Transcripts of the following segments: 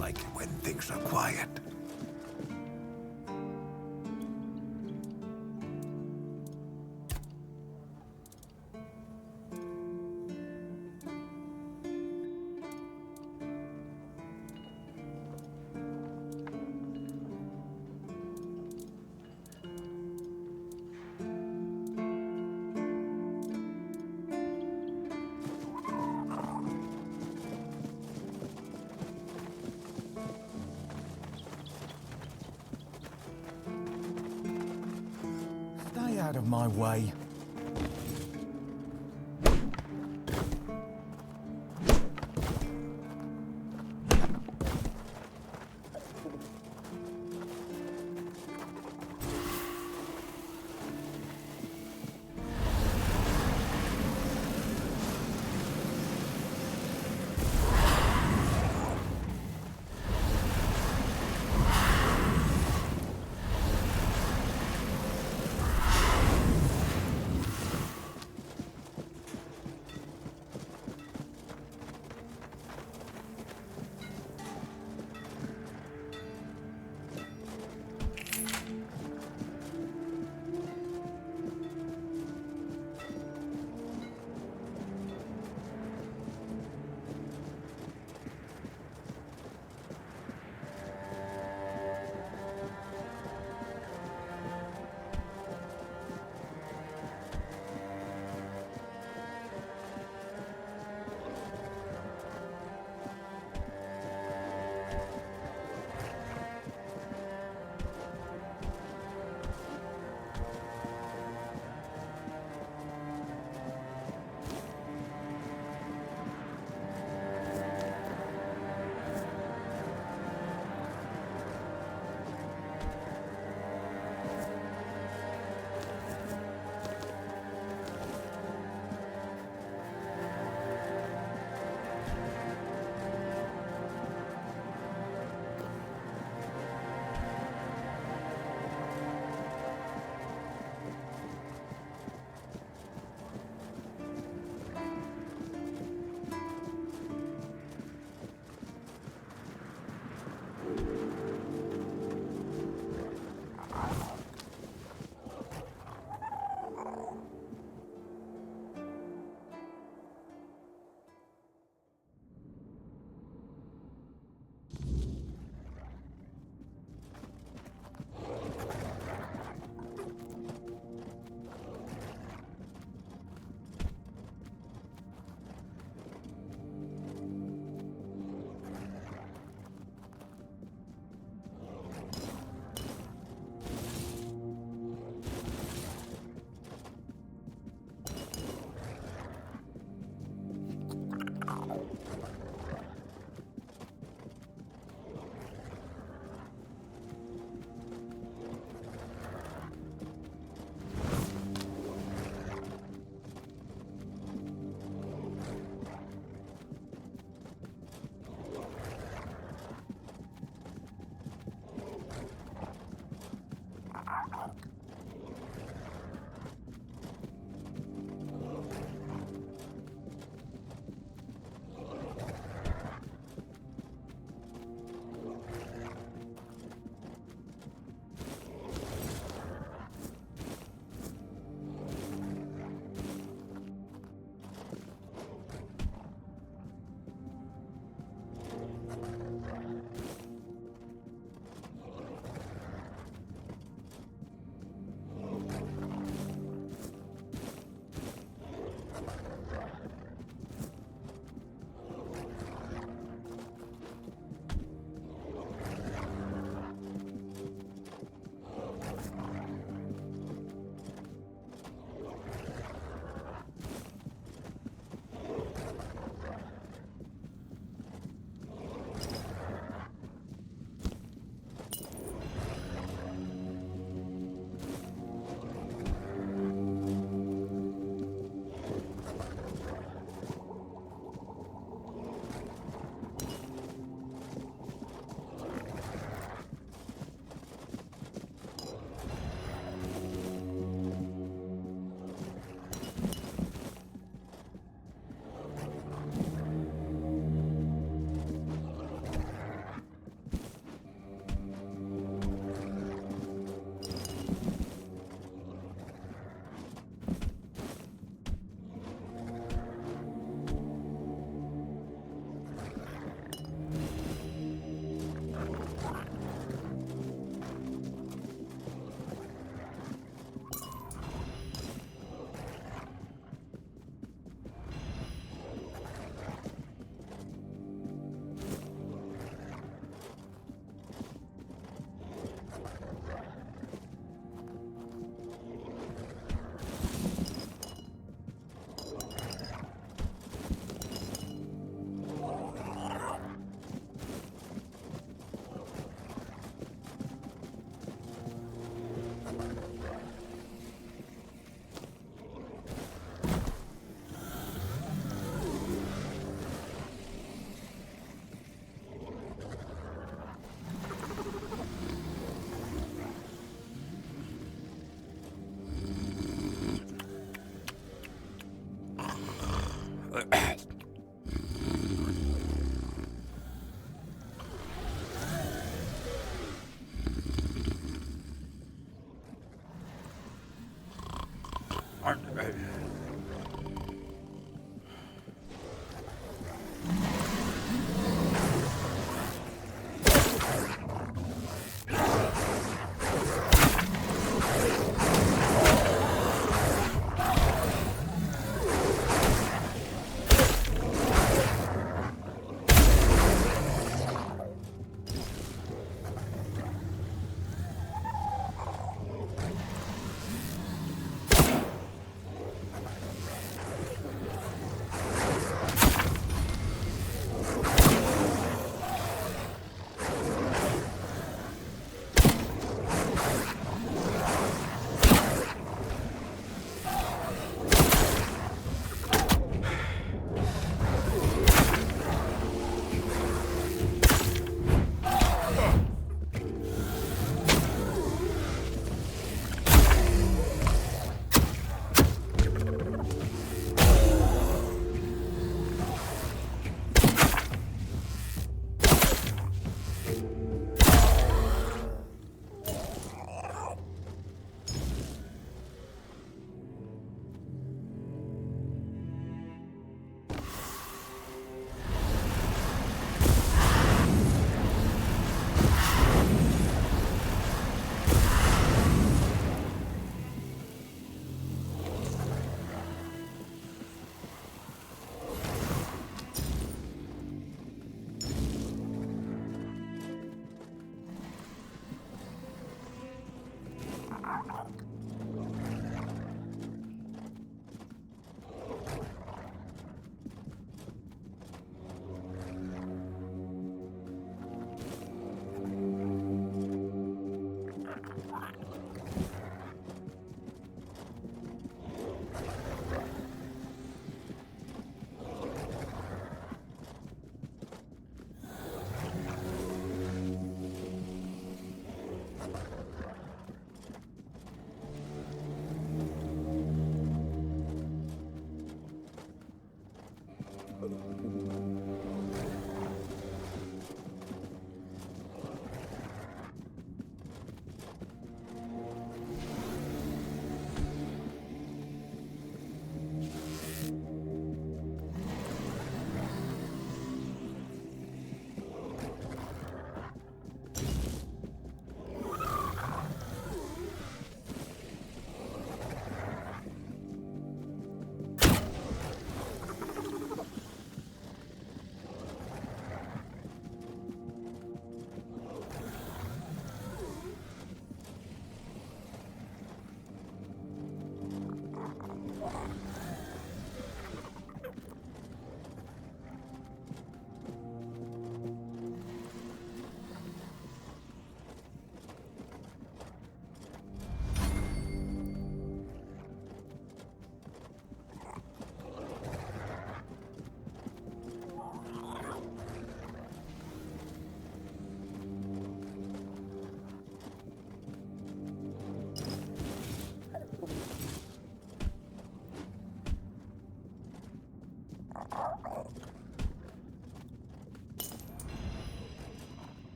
like it when things are quiet. Stay out of my way.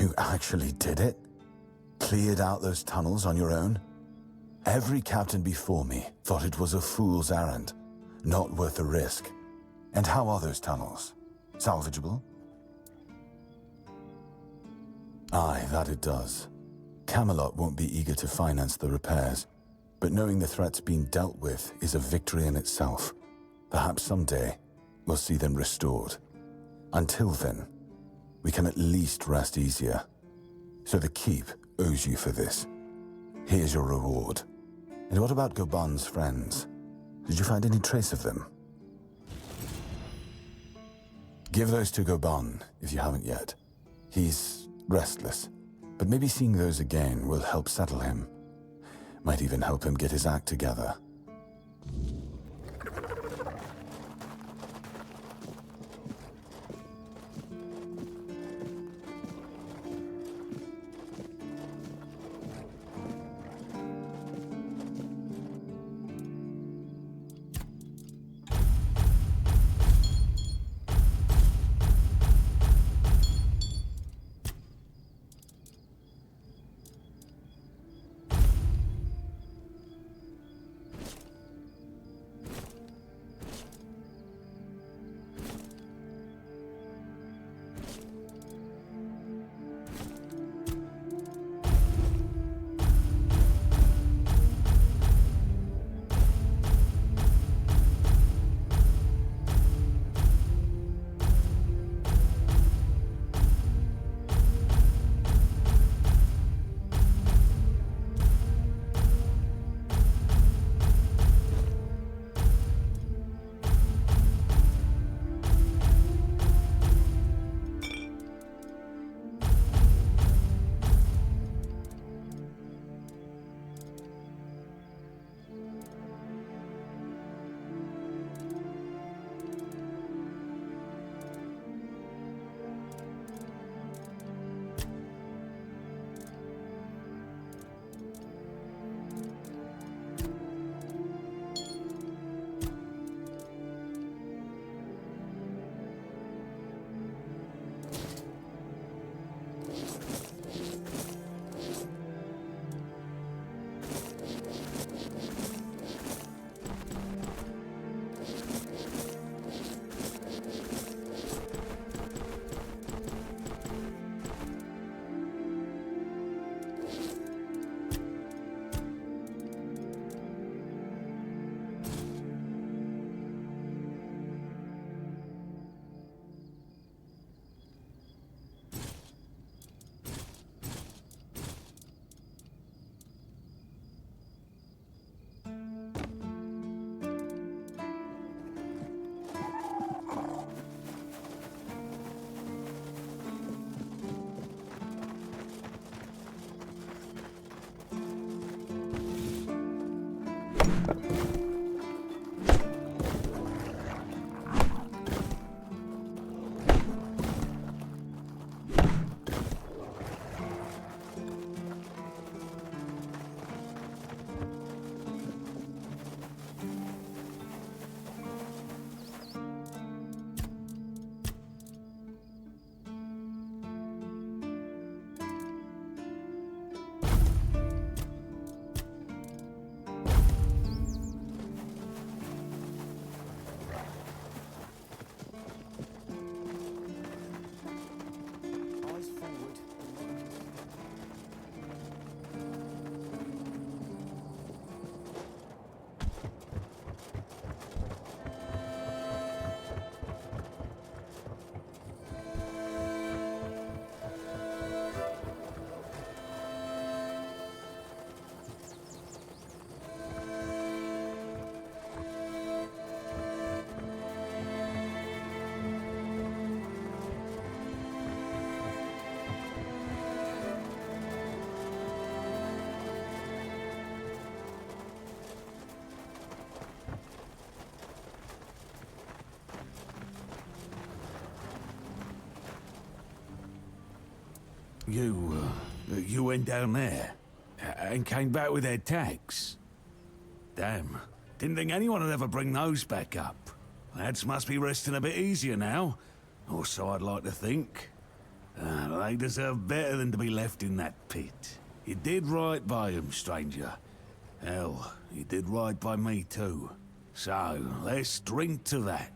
You actually did it? Cleared out those tunnels on your own? Every captain before me thought it was a fool's errand, not worth the risk. And how are those tunnels? Salvageable? Aye, that it does. Camelot won't be eager to finance the repairs, but knowing the threat's been dealt with is a victory in itself. Perhaps someday we'll see them restored. Until then, we can at least rest easier. So the Keep owes you for this. Here's your reward. And what about Goban's friends? Did you find any trace of them? Give those to Goban, if you haven't yet. He's restless, but maybe seeing those again will help settle him. Might even help him get his act together. You went down there and came back with their tags. Damn, didn't think anyone would ever bring those back up. Lads must be resting a bit easier now, or so I'd like to think. They deserve better than to be left in that pit. You did right by them, stranger. Hell, you did right by me too. So, let's drink to that.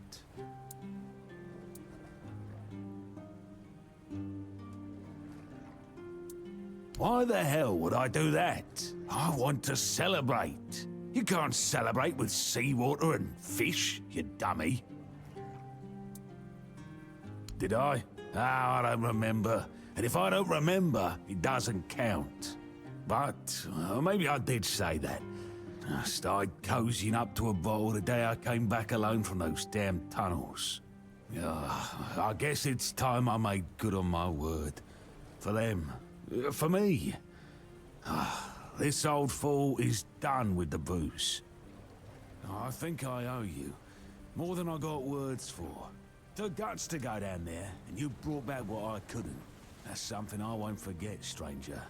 Why the hell would I do that? I want to celebrate. You can't celebrate with seawater and fish, you dummy. Did I? I don't remember. And if I don't remember, it doesn't count. But maybe I did say that. I started cozying up to a bottle the day I came back alone from those damn tunnels. I guess it's time I made good on my word. For them. For me. This old fool is done with the booze. I think I owe you. More than I got words for. Took guts to go down there, and you brought back what I couldn't. That's something I won't forget, stranger.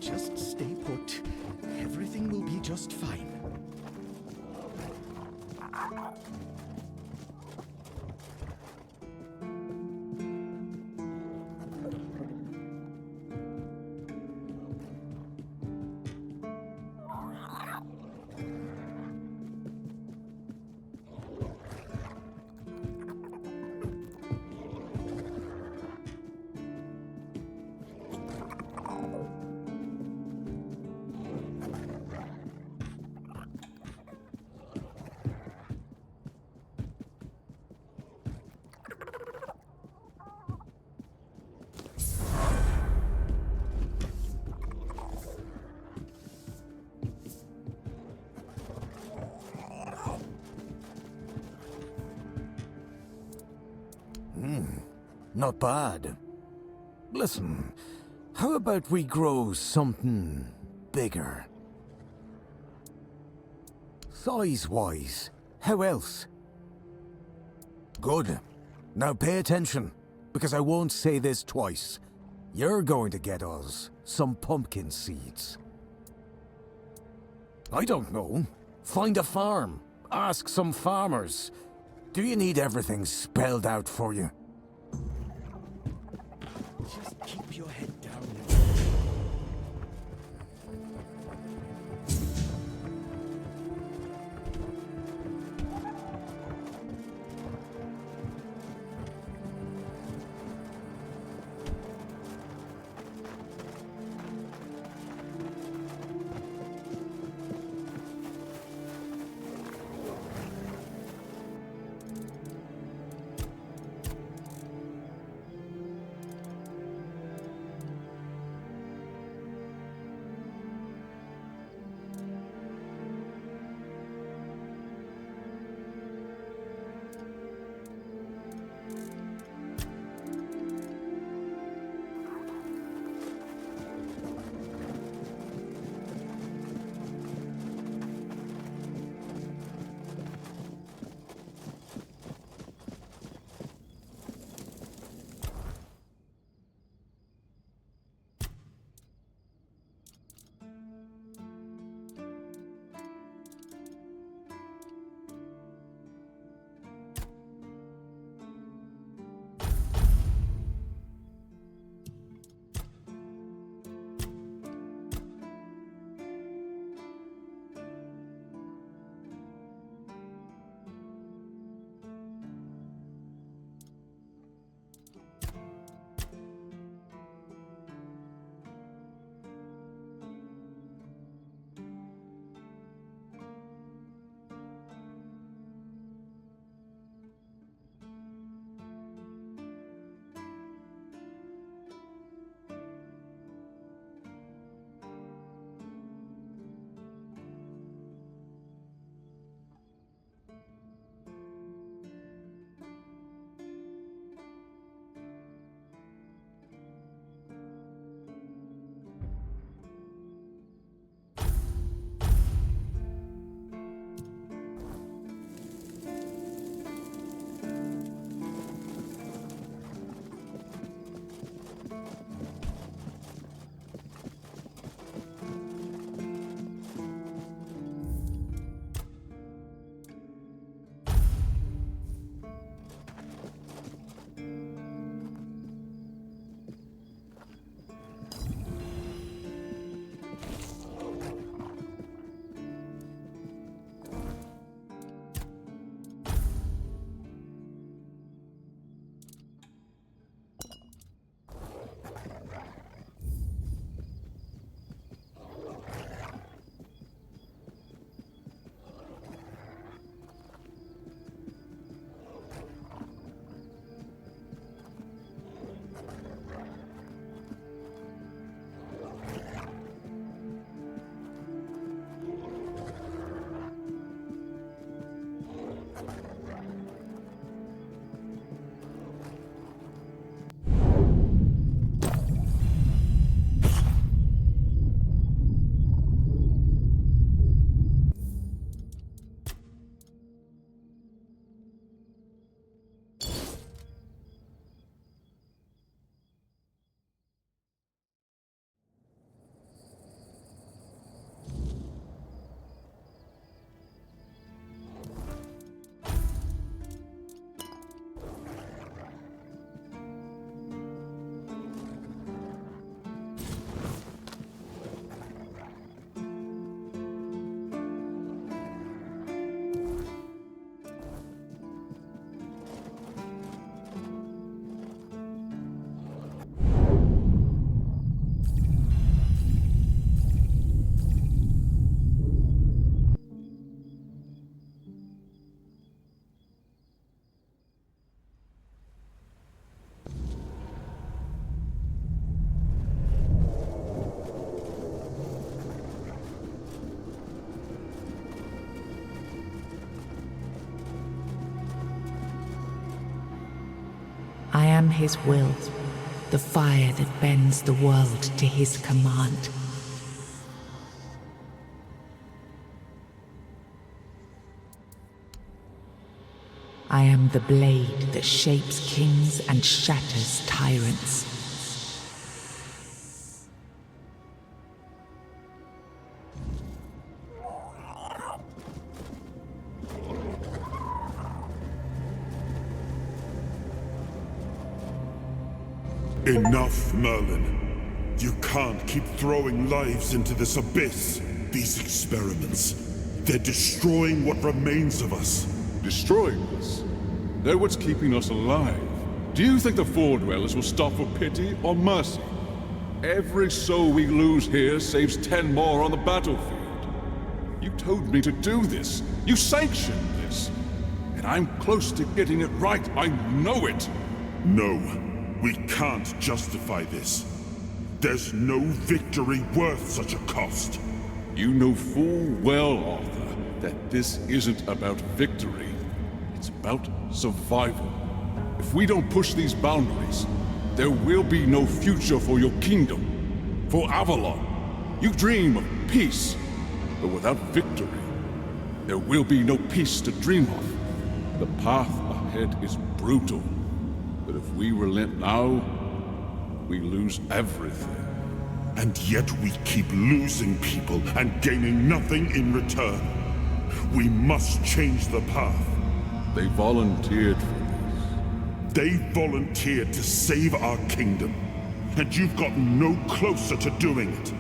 just stay put, everything will be just fine. Not bad. Listen, how about we grow something bigger? Size-wise, how else? Good. Now pay attention, because I won't say this twice. You're going to get us some pumpkin seeds. I don't know. Find a farm. Ask some farmers. Do you need everything spelled out for you? Just keep your head down. am his will, the fire that bends the world to his command. I am the blade that shapes kings and shatters tyrants. Enough, Merlin. You can't keep throwing lives into this abyss. These experiments, they're destroying what remains of us. Destroying us? They're what's keeping us alive. Do you think the Four Dwellers will stop for pity or mercy? Every soul we lose here saves 10 more on the battlefield. You told me to do this. You sanctioned this. And I'm close to getting it right. I know it. No, we can't justify this. There's no victory worth such a cost. You know full well, Arthur, that this isn't about victory. It's about survival. If we don't push these boundaries, there will be no future for your kingdom, for Avalon. You dream of peace, but without victory, there will be no peace to dream of. The path ahead is brutal, but if we relent now, we lose everything. And yet we keep losing people and gaining nothing in return. We must change the path. They volunteered for this. They volunteered to save our kingdom, and you've gotten no closer to doing it.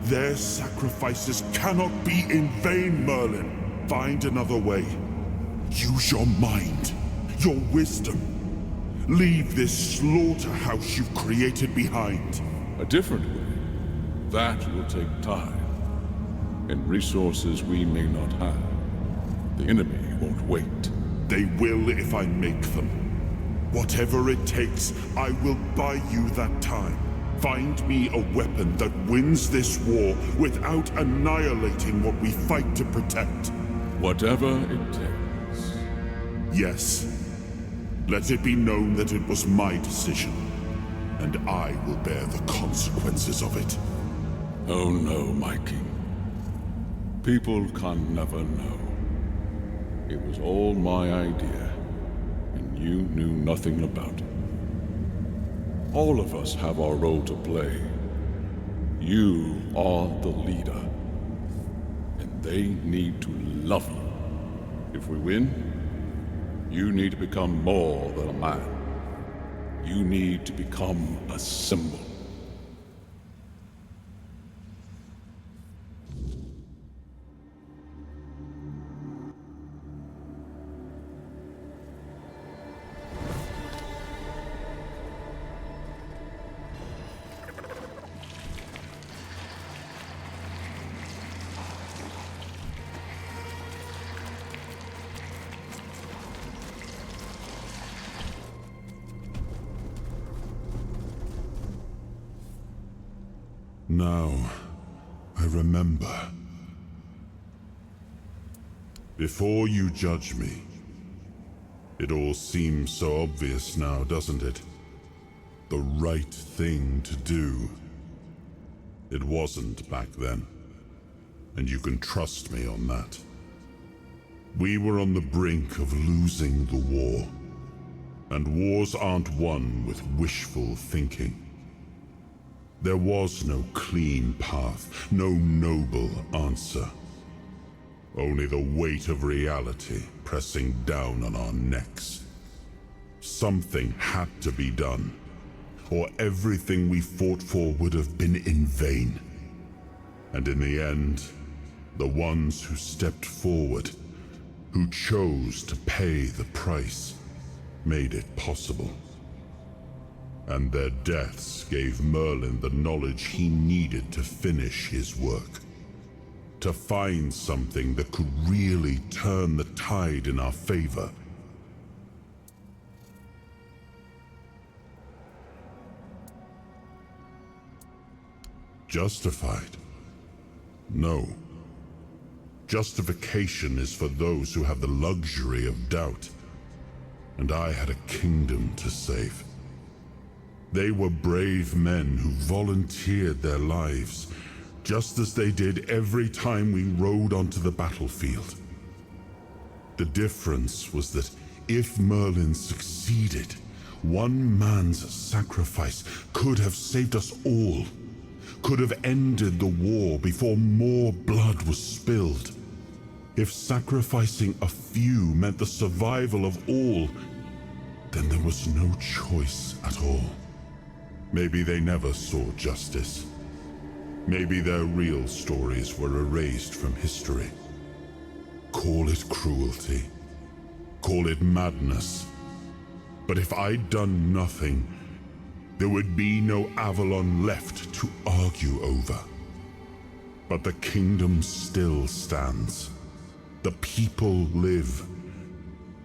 Their sacrifices cannot be in vain, Merlin. Find another way. Use your mind, your wisdom. Leave this slaughterhouse you've created behind. A different way. That will take time, and resources we may not have. The enemy won't wait. They will if I make them. Whatever it takes, I will buy you that time. Find me a weapon that wins this war without annihilating what we fight to protect. Whatever it takes. Yes. Let it be known that it was my decision, and I will bear the consequences of it. Oh no, my king. People can never know. It was all my idea, and you knew nothing about it. All of us have our role to play. You are the leader, and they need to love you. If we win, you need to become more than a man. You need to become a symbol. Now, I remember. Before you judge me, it all seems so obvious now, doesn't it? The right thing to do. It wasn't back then, and you can trust me on that. We were on the brink of losing the war, and wars aren't won with wishful thinking. There was no clean path, no noble answer. Only the weight of reality pressing down on our necks. Something had to be done, or everything we fought for would have been in vain. And in the end, the ones who stepped forward, who chose to pay the price, made it possible. And their deaths gave Merlin the knowledge he needed to finish his work. To find something that could really turn the tide in our favor. Justified? No. Justification is for those who have the luxury of doubt. And I had a kingdom to save. They were brave men who volunteered their lives, just as they did every time we rode onto the battlefield. The difference was that if Merlin succeeded, one man's sacrifice could have saved us all, could have ended the war before more blood was spilled. If sacrificing a few meant the survival of all, then there was no choice at all. Maybe they never saw justice. Maybe their real stories were erased from history. Call it cruelty. Call it madness. But if I'd done nothing, there would be no Avalon left to argue over. But the kingdom still stands. The people live.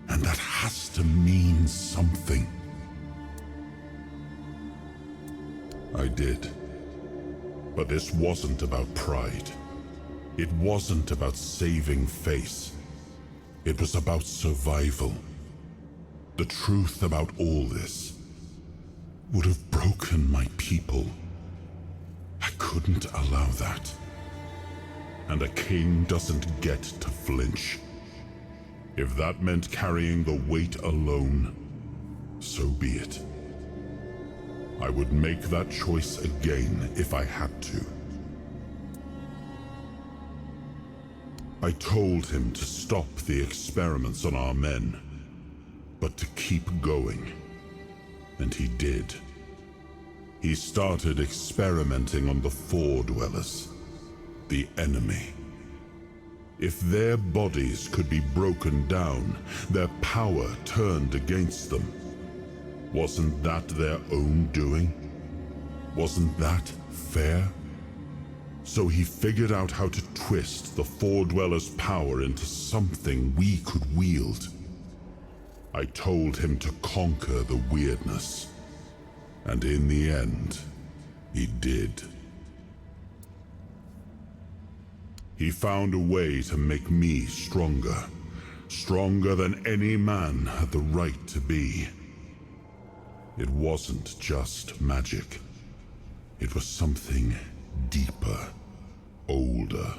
And that has to mean something. I did. But this wasn't about pride. It wasn't about saving face. It was about survival. The truth about all this would have broken my people. I couldn't allow that. And a king doesn't get to flinch. If that meant carrying the weight alone, so be it. I would make that choice again if I had to. I told him to stop the experiments on our men, but to keep going. And he did. He started experimenting on the Four Dwellers, the enemy. If their bodies could be broken down, their power turned against them, wasn't that their own doing? Wasn't that fair? So he figured out how to twist the Four Dwellers' power into something we could wield. I told him to conquer the weirdness. And in the end, he did. He found a way to make me stronger. Stronger than any man had the right to be. It wasn't just magic. It was something deeper, older.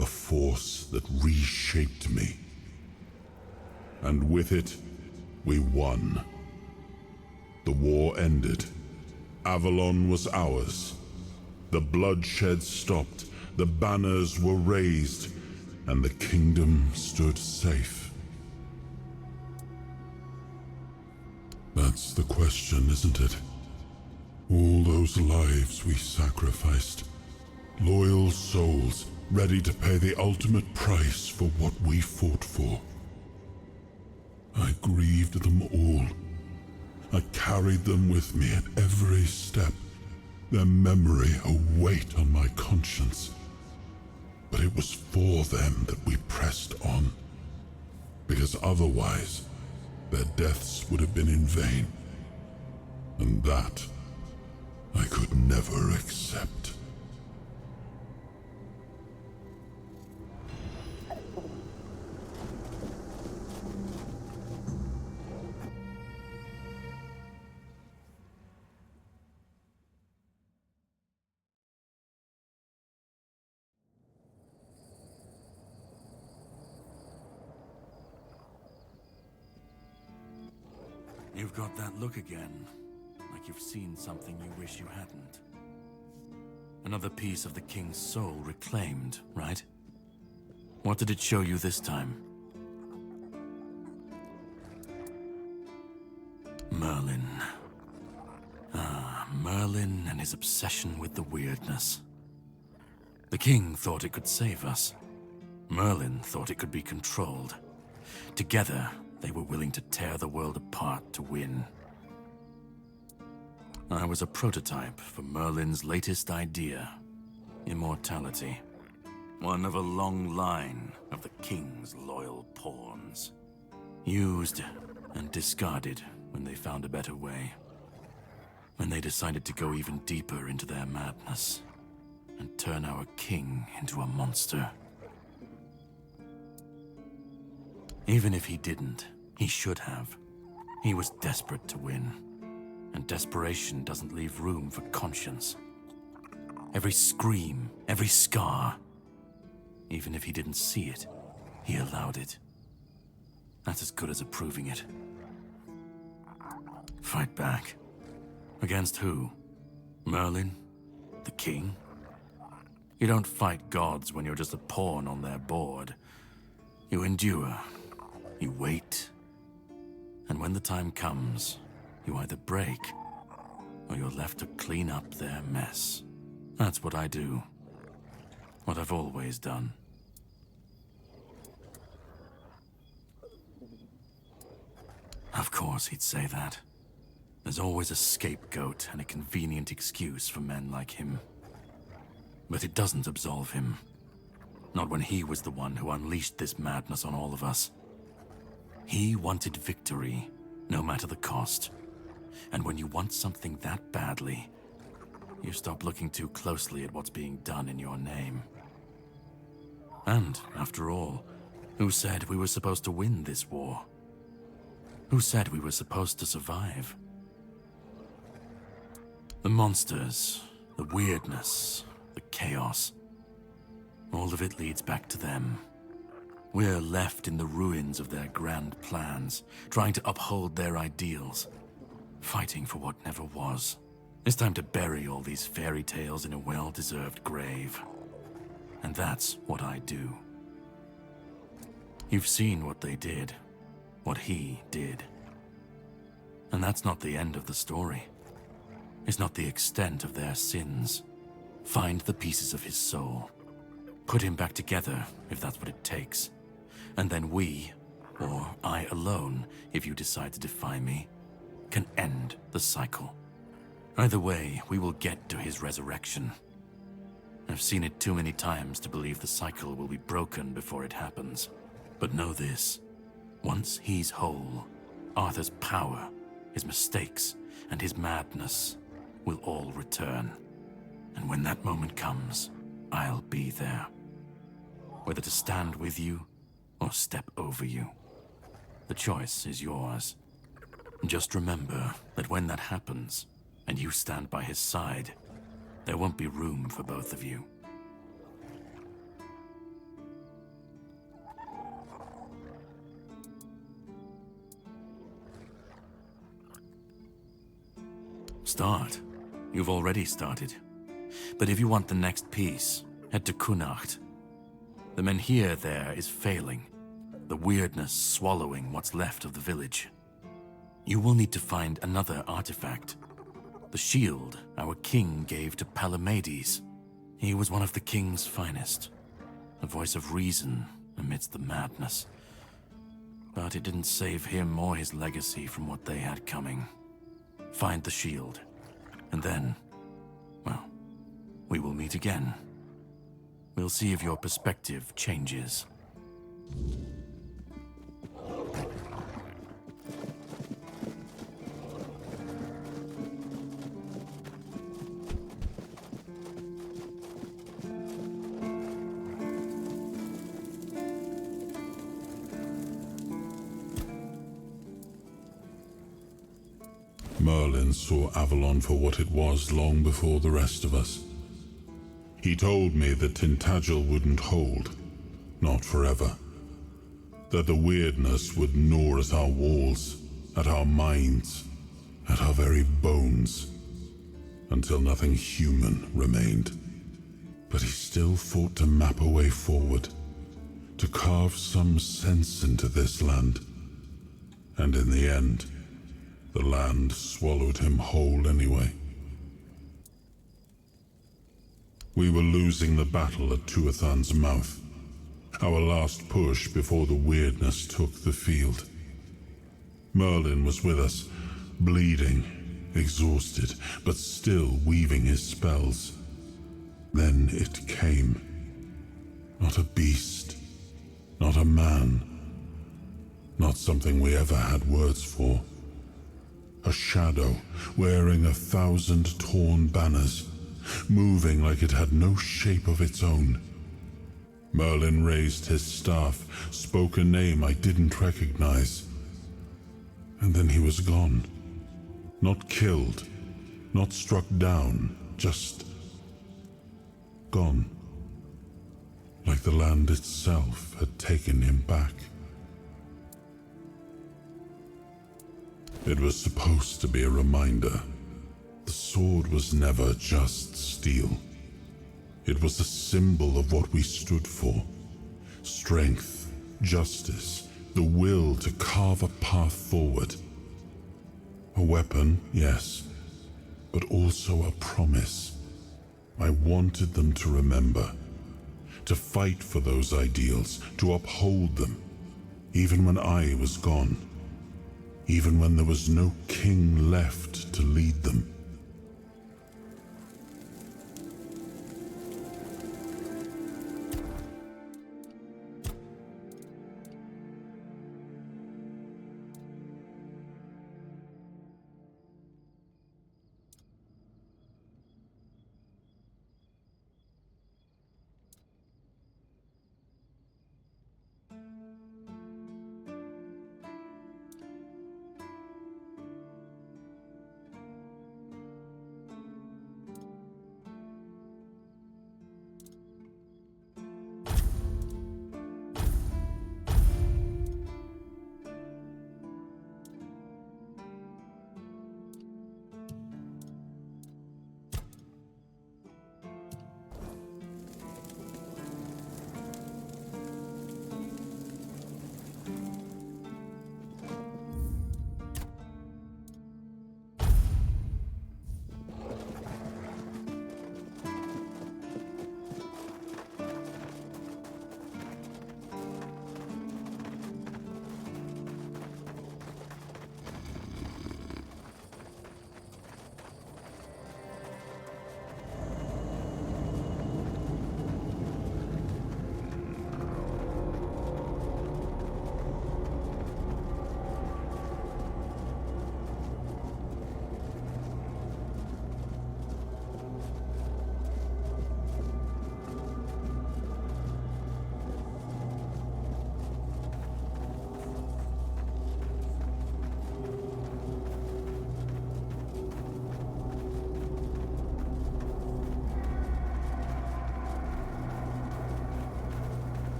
A force that reshaped me. And with it, we won. The war ended. Avalon was ours. The bloodshed stopped. The banners were raised. And the kingdom stood safe. That's the question, isn't it? All those lives we sacrificed. Loyal souls, ready to pay the ultimate price for what we fought for. I grieved them all. I carried them with me at every step, their memory a weight on my conscience. But it was for them that we pressed on, because otherwise, their deaths would have been in vain. And that, I could never accept. You've got that look again, like you've seen something you wish you hadn't. Another piece of the king's soul reclaimed, right? What did it show you this time? Merlin. Ah, Merlin and his obsession with the weirdness. The king thought it could save us. Merlin thought it could be controlled. Together, they were willing to tear the world apart to win. I was a prototype for Merlin's latest idea, immortality. One of a long line of the king's loyal pawns. Used and discarded when they found a better way. When they decided to go even deeper into their madness and turn our king into a monster. Even if he didn't, he should have. He was desperate to win. and desperation doesn't leave room for conscience. Every scream, every scar, even if he didn't see it, he allowed it. That's as good as approving it. Fight back. Against who? Merlin? The king? You don't fight gods when you're just a pawn on their board. You endure. You wait. And when the time comes, you either break, or you're left to clean up their mess. That's what I do. What I've always done. Of course he'd say that. There's always a scapegoat and a convenient excuse for men like him. But it doesn't absolve him. Not when he was the one who unleashed this madness on all of us. He wanted victory, no matter the cost. And when you want something that badly, you stop looking too closely at what's being done in your name. And, after all, who said we were supposed to win this war? Who said we were supposed to survive? The monsters, the weirdness, the chaos, all of it leads back to them. We're left in the ruins of their grand plans, trying to uphold their ideals, fighting for what never was. It's time to bury all these fairy tales in a well-deserved grave. And that's what I do. You've seen what they did, what he did. And that's not the end of the story. It's not the extent of their sins. Find the pieces of his soul. Put him back together, if that's what it takes. And then we, or I alone, if you decide to defy me, can end the cycle. Either way, we will get to his resurrection. I've seen it too many times to believe the cycle will be broken before it happens. But know this. Once he's whole, Arthur's power, his mistakes, and his madness will all return. And when that moment comes, I'll be there. Whether to stand with you or step over you. The choice is yours. Just remember that when that happens, and you stand by his side, there won't be room for both of you. Start. You've already started. But if you want the next piece, head to Kunacht. The menhir there is failing, the weirdness swallowing what's left of the village. You will need to find another artifact. The shield our king gave to Palamedes. He was one of the king's finest, a voice of reason amidst the madness. But it didn't save him or his legacy from what they had coming. Find the shield, and then, well, we will meet again. We'll see if your perspective changes. Merlin saw Avalon for what it was long before the rest of us. He told me that Tintagel wouldn't hold, not forever. That the weirdness would gnaw at our walls, at our minds, at our very bones, until nothing human remained. But he still fought to map a way forward, to carve some sense into this land. And in the end, the land swallowed him whole anyway. We were losing the battle at Tuathan's mouth, our last push before the weirdness took the field. Merlin was with us, bleeding, exhausted, but still weaving his spells. Then it came. Not a beast, not a man, not something we ever had words for. A shadow, wearing 1,000 torn banners, moving like it had no shape of its own. Merlin raised his staff, spoke a name I didn't recognize. And then he was gone. Not killed, not struck down, just gone. Like the land itself had taken him back. It was supposed to be a reminder. The sword was never just steel. It was a symbol of what we stood for. Strength, justice, the will to carve a path forward. A weapon, yes, but also a promise. I wanted them to remember, to fight for those ideals, to uphold them, even when I was gone, even when there was no king left to lead them.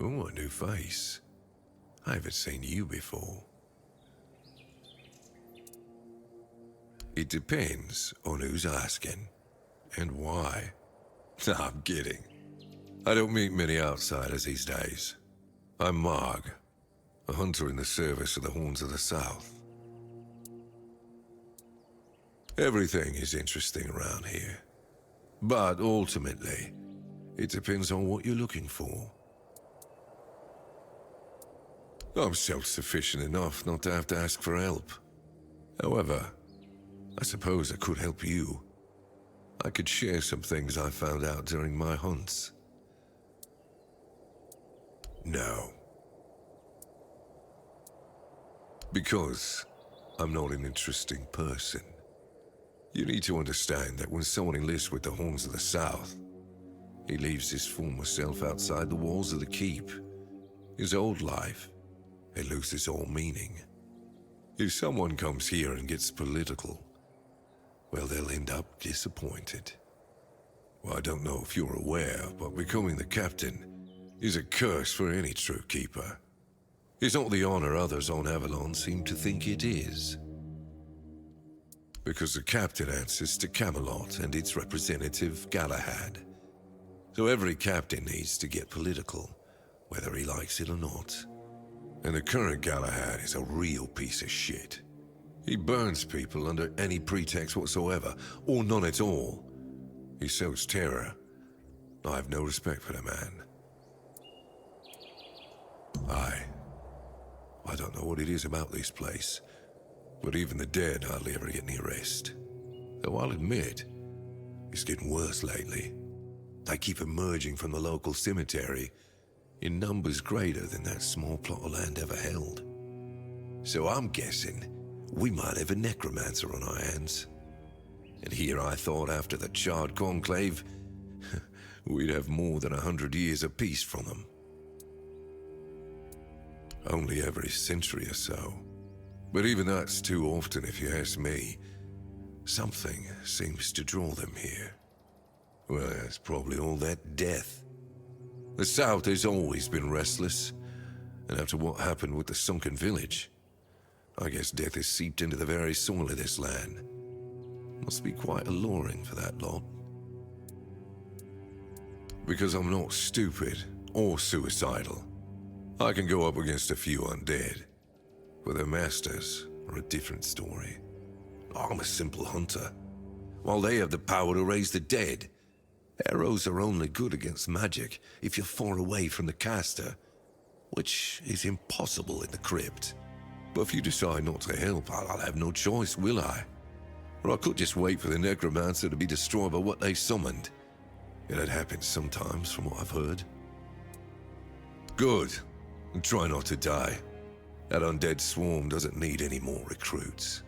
Ooh, a new face. I haven't seen you before. It depends on who's asking and why. Nah, I'm kidding. I don't meet many outsiders these days. I'm Marg, a hunter in the service of the Horns of the South. Everything is interesting around here. But ultimately, it depends on what you're looking for. I'm self-sufficient enough not to have to ask for help. However, I suppose I could help you. I could share some things I found out during my hunts. No. Because I'm not an interesting person. You need to understand that when someone enlists with the Horns of the South, he leaves his former self outside the walls of the keep. His old life, it loses all meaning. If someone comes here and gets political, well, they'll end up disappointed. Well, I don't know if you're aware, but becoming the captain is a curse for any true keeper. It's not the honor others on Avalon seem to think it is. Because the captain answers to Camelot and its representative, Galahad. So every captain needs to get political, whether he likes it or not. And the current Galahad is a real piece of shit. He burns people under any pretext whatsoever, or none at all. He sows terror. I have no respect for the man. I don't know what it is about this place, but even the dead hardly ever get any rest. Though I'll admit, it's getting worse lately. They keep emerging from the local cemetery in numbers greater than that small plot of land ever held. So I'm guessing we might have a necromancer on our hands. And here I thought after the Charred Conclave, we'd have more than 100 years of peace from them. Only every century or so. But even that's too often if you ask me. Something seems to draw them here. Well, it's probably all that death. The South has always been restless, and after what happened with the sunken village, I guess death has seeped into the very soil of this land. Must be quite alluring for that lot. Because I'm not stupid or suicidal, I can go up against a few undead, but their masters are a different story. I'm a simple hunter, while they have the power to raise the dead. Arrows are only good against magic if you're far away from the caster, which is impossible in the crypt. But if you decide not to help, I'll have no choice, will I? Or I could just wait for the necromancer to be destroyed by what they summoned. It happens sometimes, from what I've heard. Good. And try not to die. That undead swarm doesn't need any more recruits.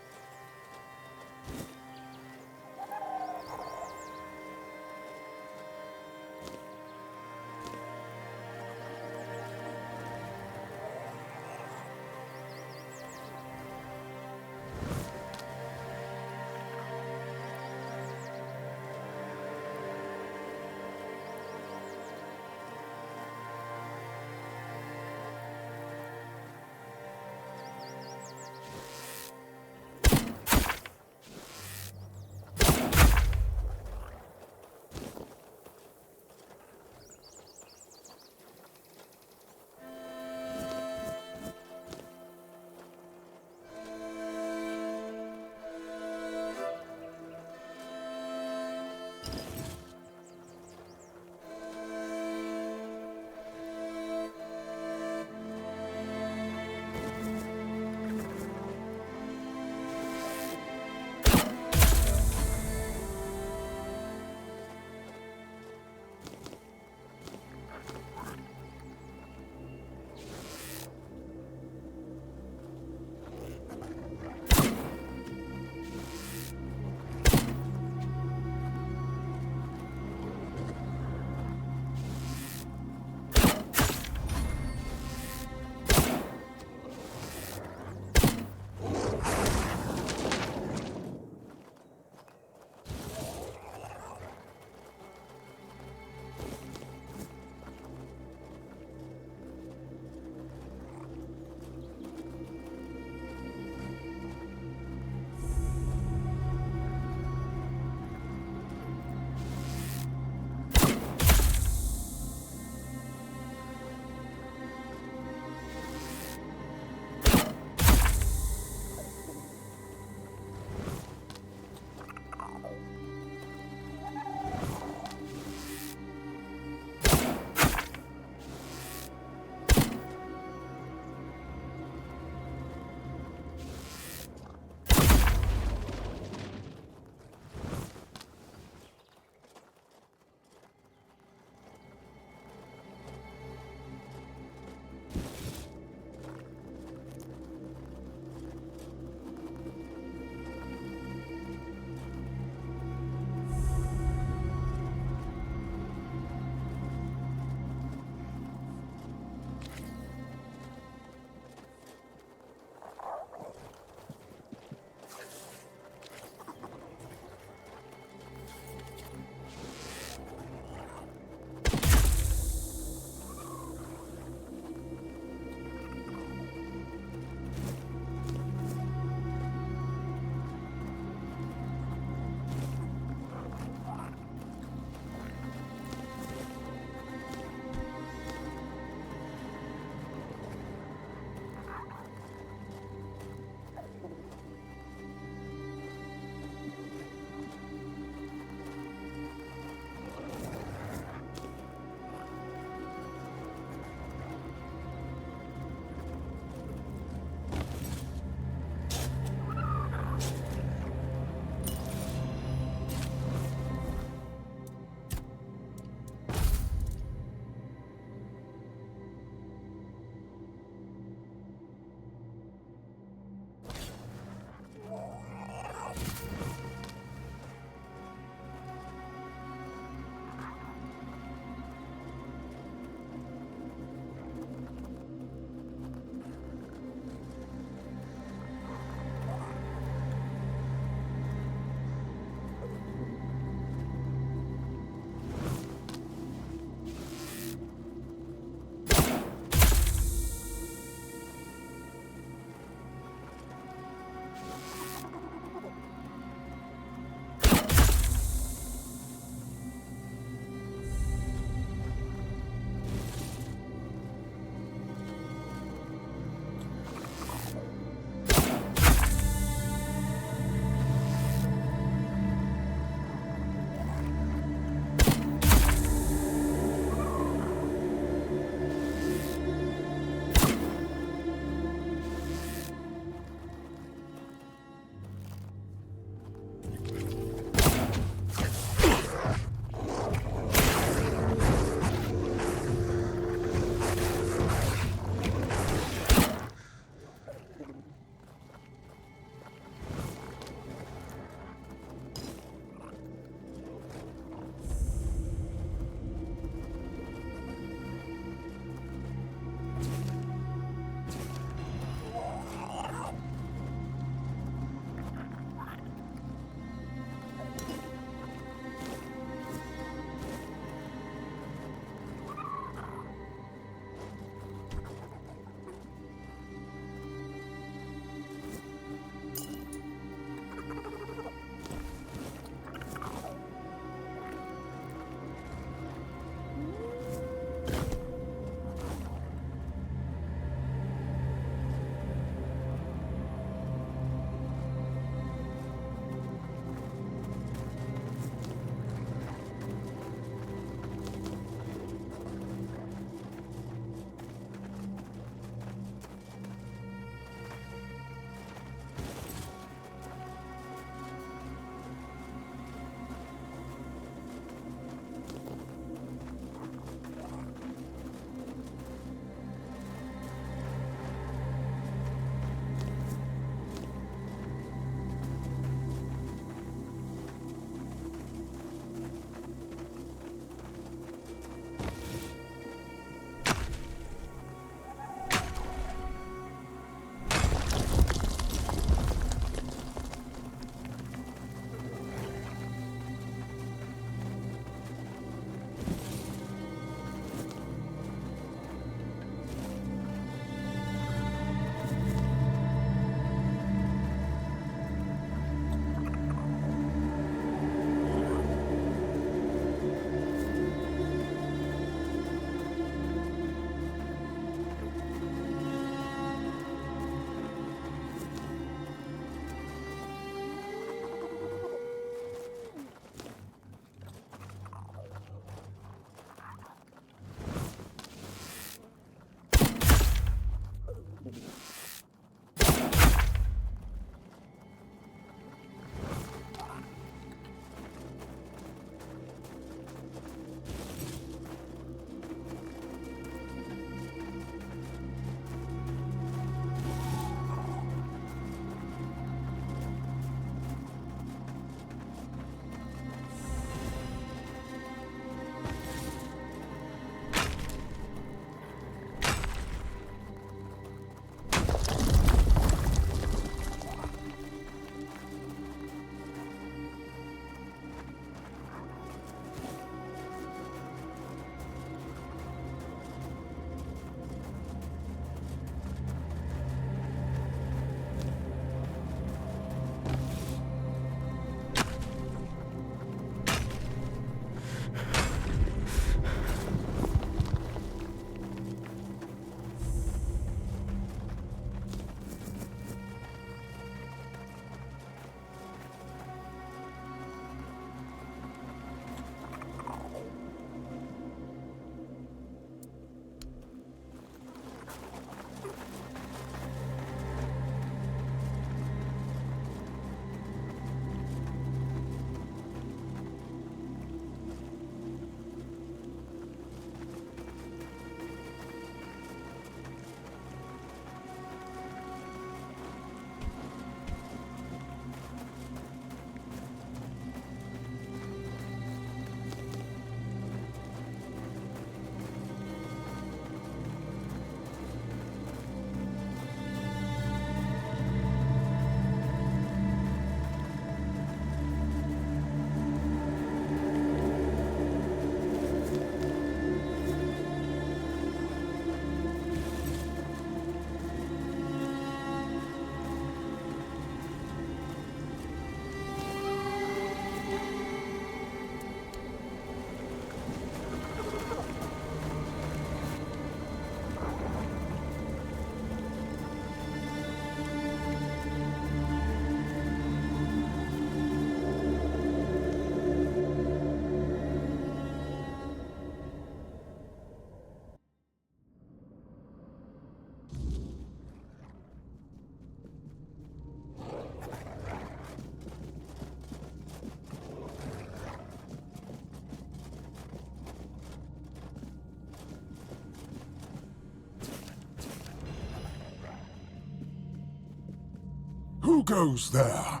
Who goes there?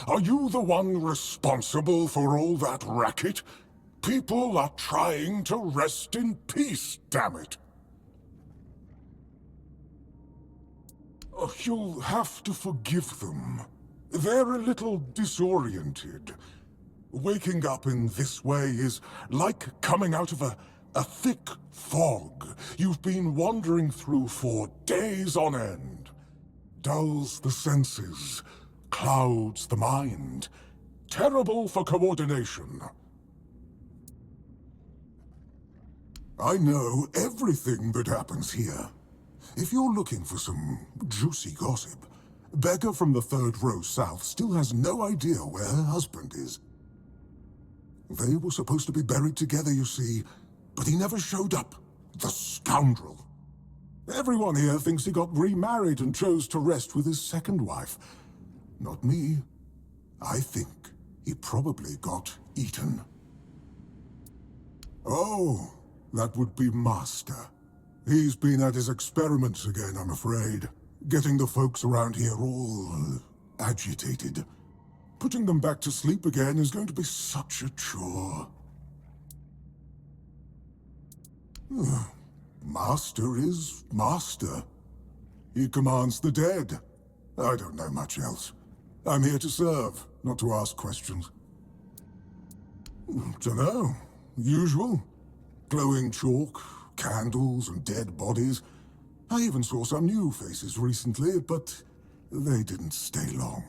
Are you the one responsible for all that racket? People are trying to rest in peace, damn it! Oh, you'll have to forgive them. They're a little disoriented. Waking up in this way is like coming out of a thick fog you've been wandering through for days on end. Dulls the senses, clouds the mind. Terrible for coordination. I know everything that happens here. If you're looking for some juicy gossip, Becca from the third row south still has no idea where her husband is. They were supposed to be buried together, you see, but he never showed up. The scoundrel. Everyone here thinks he got remarried and chose to rest with his second wife. Not me. I think he probably got eaten. Oh, that would be Master. He's been at his experiments again, I'm afraid. Getting the folks around here all agitated. Putting them back to sleep again is going to be such a chore. Master is Master. He commands the dead. I don't know much else. I'm here to serve, not to ask questions. Dunno. Usual. Glowing chalk, candles and dead bodies. I even saw some new faces recently, but they didn't stay long.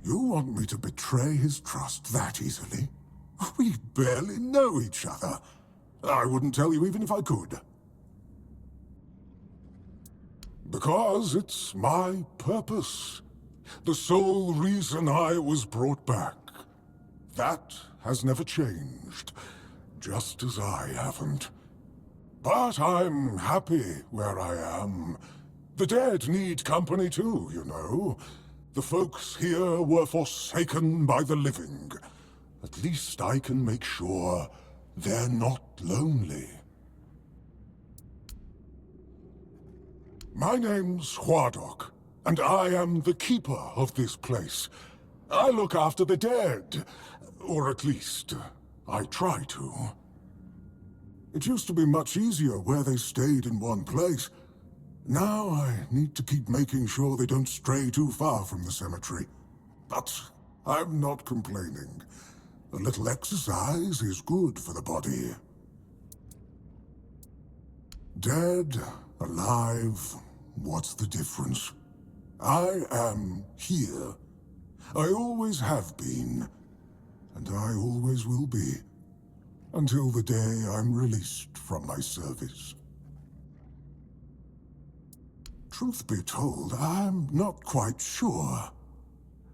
You want me to betray his trust that easily? We barely know each other. I wouldn't tell you even if I could. Because it's my purpose. The sole reason I was brought back. That has never changed, just as I haven't. But I'm happy where I am. The dead need company too, you know. The folks here were forsaken by the living. At least I can make sure they're not lonely. My name's Huardok, and I am the keeper of this place. I look after the dead, or at least, I try to. It used to be much easier where they stayed in one place. Now I need to keep making sure they don't stray too far from the cemetery. But I'm not complaining. A little exercise is good for the body. Dead, alive, what's the difference? I am here. I always have been, and I always will be, until the day I'm released from my service. Truth be told, I'm not quite sure.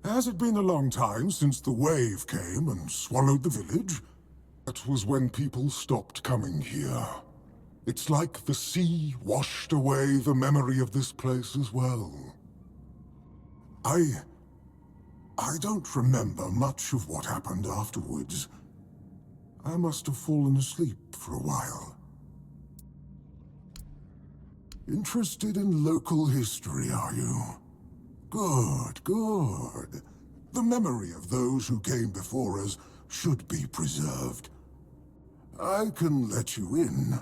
Has it been a long time since the wave came and swallowed the village? That was when people stopped coming here. It's like the sea washed away the memory of this place as well. I don't remember much of what happened afterwards. I must have fallen asleep for a while. Interested in local history, are you? Good, good. The memory of those who came before us should be preserved. I can let you in.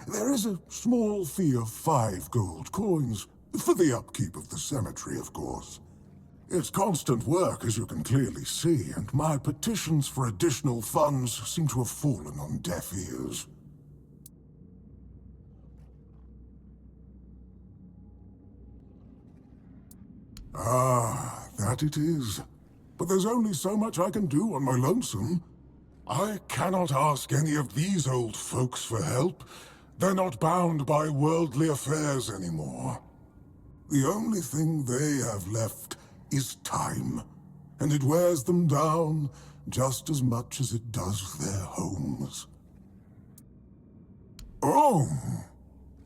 There is a small fee of 5 gold coins, for the upkeep of the cemetery, of course. It's constant work, as you can clearly see, and my petitions for additional funds seem to have fallen on deaf ears. Ah, that it is. But there's only so much I can do on my lonesome. I cannot ask any of these old folks for help. They're not bound by worldly affairs anymore. The only thing they have left is time, and it wears them down just as much as it does their homes. Oh,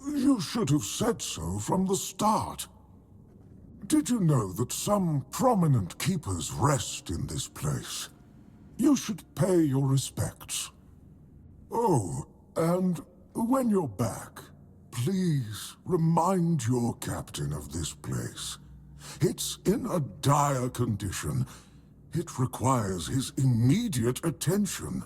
you should have said so from the start. Did you know that some prominent keepers rest in this place? You should pay your respects. Oh, and when you're back, please remind your captain of this place. It's in a dire condition. It requires his immediate attention.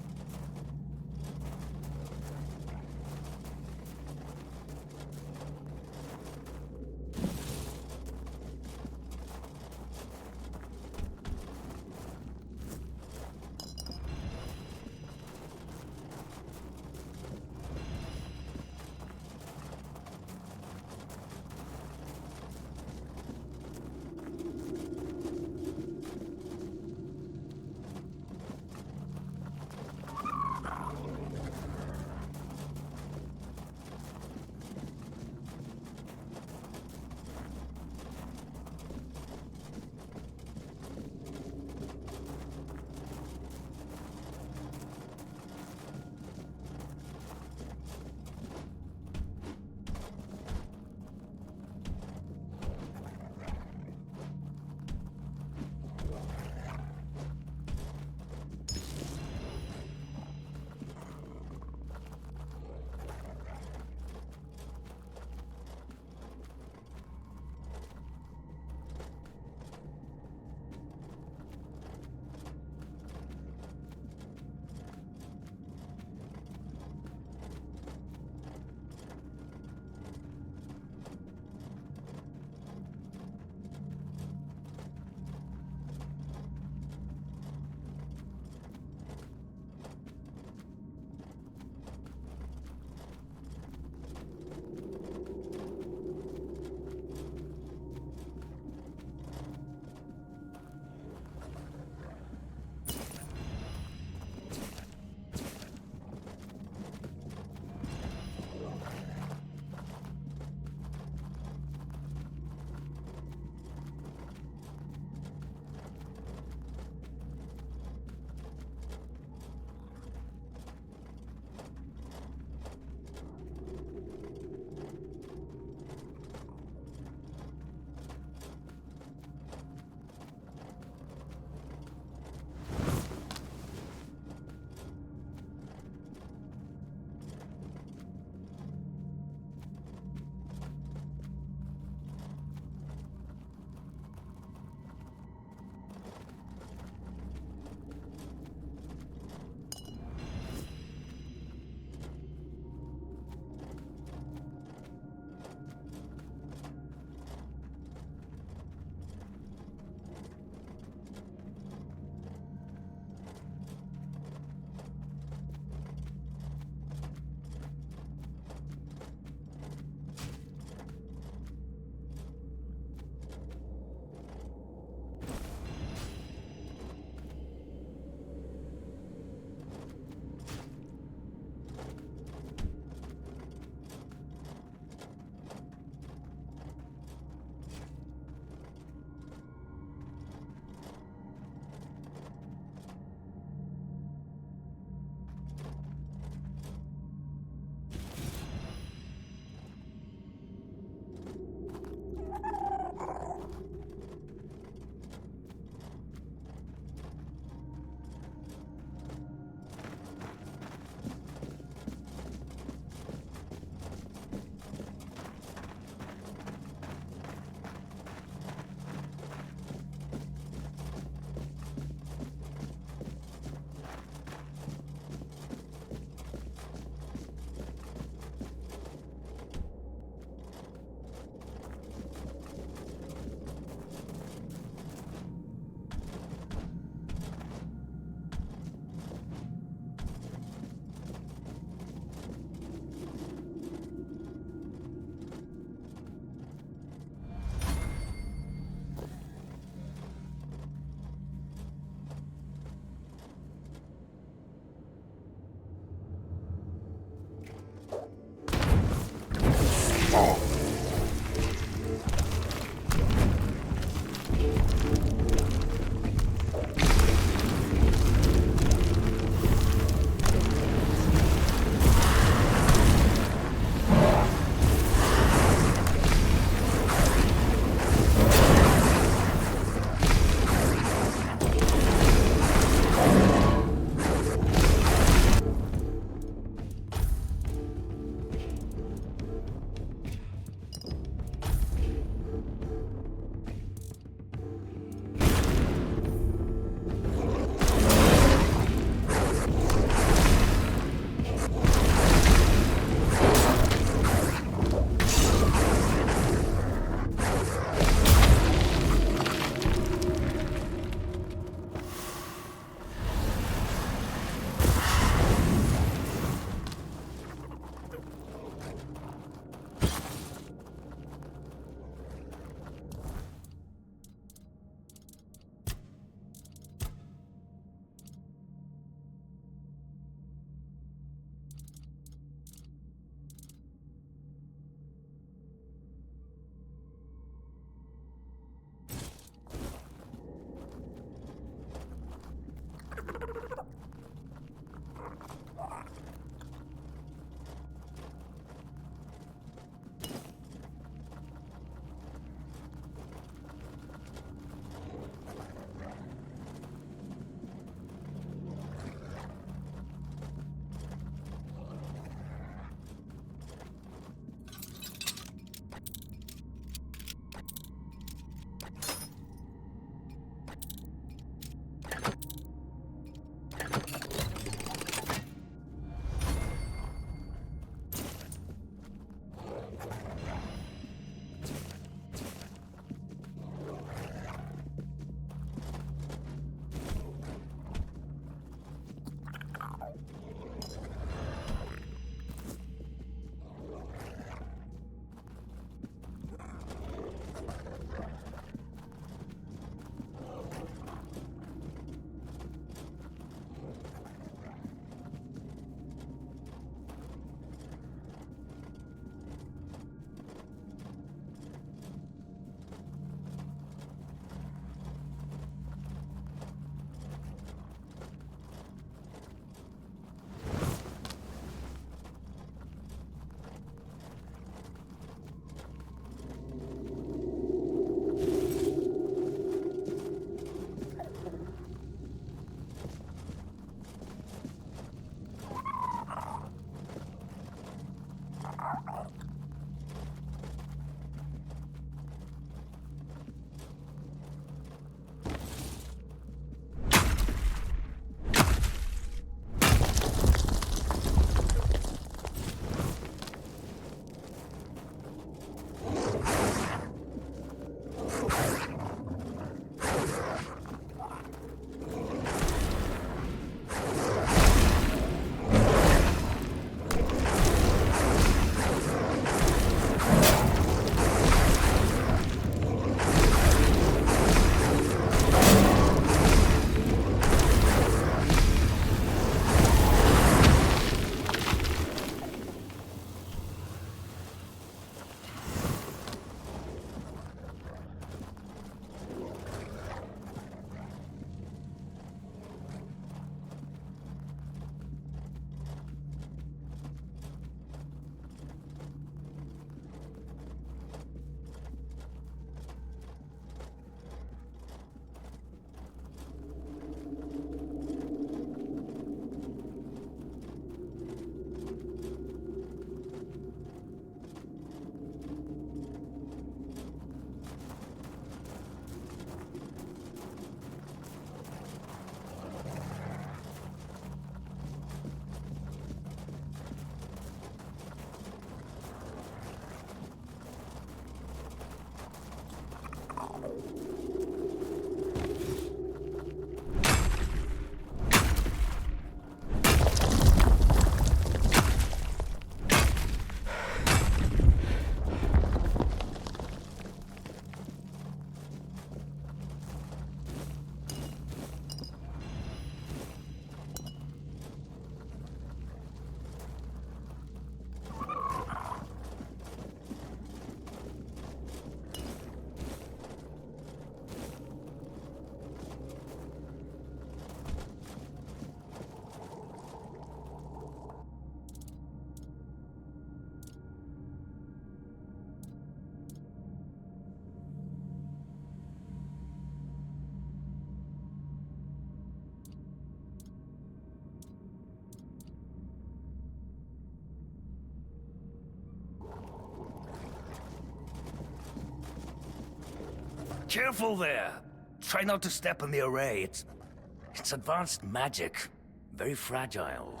Careful there. Try not to step on the array. It's advanced magic. Very fragile.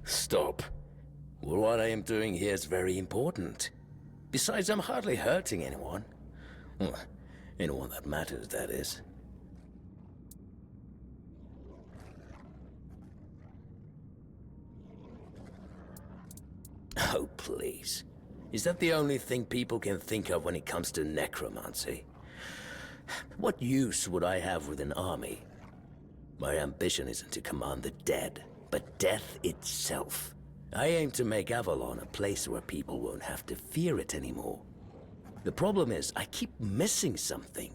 Stop. Well, what I am doing here is very important. Besides, I'm hardly hurting anyone. Well, anyone that matters, that is. Oh, please. Is that the only thing people can think of when it comes to necromancy? What use would I have with an army? My ambition isn't to command the dead, but death itself. I aim to make Avalon a place where people won't have to fear it anymore. The problem is, I keep missing something.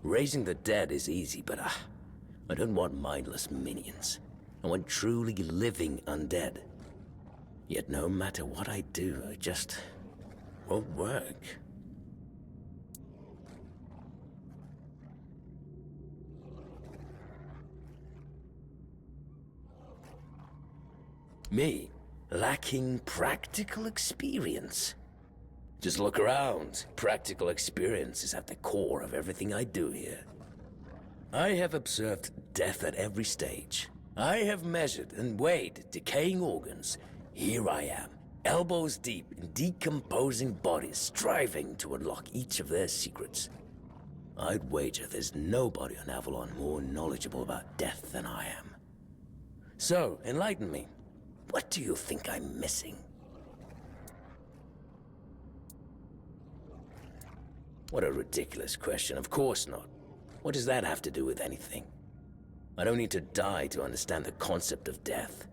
Raising the dead is easy, but I don't want mindless minions. I want truly living undead. Yet no matter what I do, I just won't work. Me, lacking practical experience. Just look around. Practical experience is at the core of everything I do here. I have observed death at every stage. I have measured and weighed decaying organs. Here I am, elbows deep in decomposing bodies, striving to unlock each of their secrets. I'd wager there's nobody on Avalon more knowledgeable about death than I am. So, enlighten me. What do you think I'm missing? What a ridiculous question. Of course not. What does that have to do with anything? I don't need to die to understand the concept of death.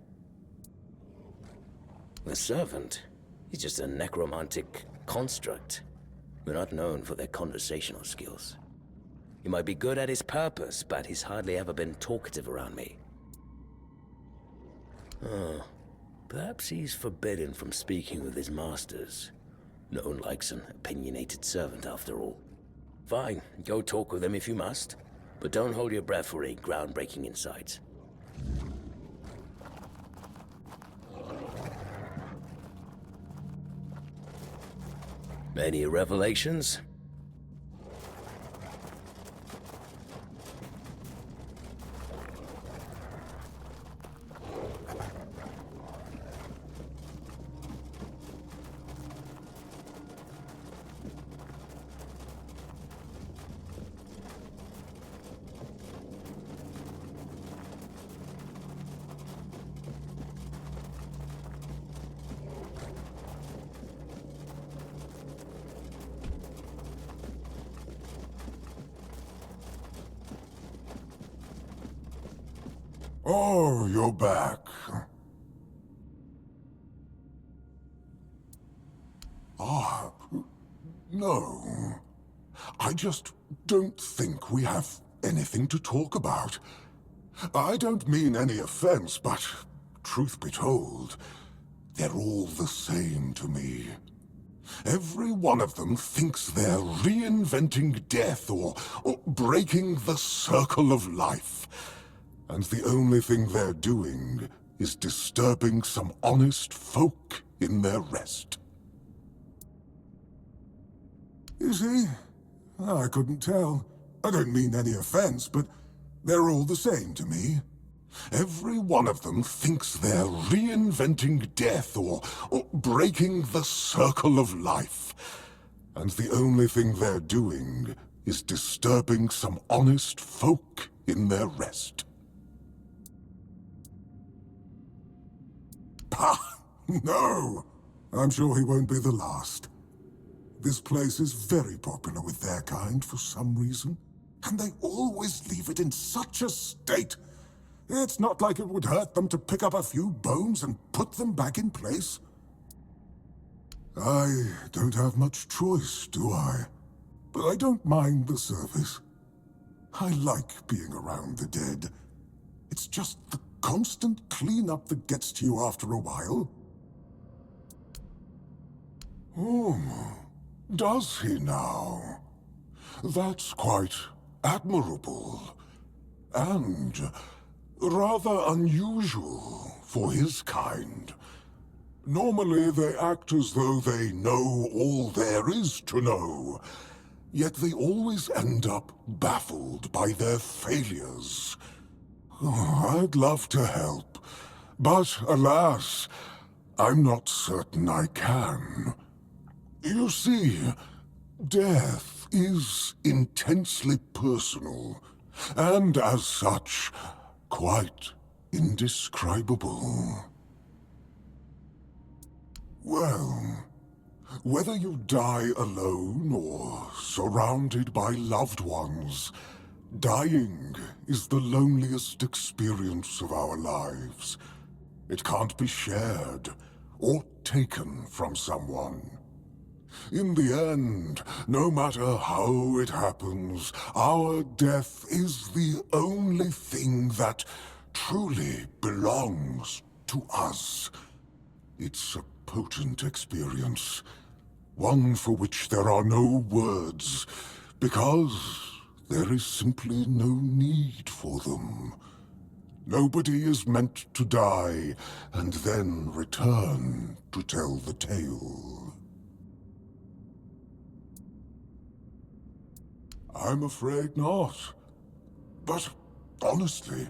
The servant, he's just a necromantic construct. We're not known for their conversational skills. He might be good at his purpose, but he's hardly ever been talkative around me. Oh, perhaps he's forbidden from speaking with his masters. No one likes an opinionated servant, after all. Fine, go talk with him if you must, but don't hold your breath for any groundbreaking insights. Any revelations? Oh, you're back. No. I just don't think we have anything to talk about. I don't mean any offense, but truth be told, they're all the same to me. Every one of them thinks they're reinventing death or breaking the circle of life. And the only thing they're doing is disturbing some honest folk in their rest. You see? I couldn't tell. I don't mean any offense, but they're all the same to me. Every one of them thinks they're reinventing death or breaking the circle of life. And the only thing they're doing is disturbing some honest folk in their rest. Pah! No! I'm sure he won't be the last. This place is very popular with their kind for some reason, and they always leave it in such a state. It's not like it would hurt them to pick up a few bones and put them back in place. I don't have much choice, do I? But I don't mind the service. I like being around the dead. It's just the constant cleanup that gets to you after a while. Oh, does he now? That's quite admirable. And rather unusual for his kind. Normally they act as though they know all there is to know, yet they always end up baffled by their failures. Oh, I'd love to help, but alas, I'm not certain I can. You see, death is intensely personal, and as such, quite indescribable. Well, whether you die alone or surrounded by loved ones, dying is the loneliest experience of our lives. It can't be shared or taken from someone. In the end, no matter how it happens, our death is the only thing that truly belongs to us. It's a potent experience, one for which there are no words, because there is simply no need for them. Nobody is meant to die and then return to tell the tale. I'm afraid not. But honestly,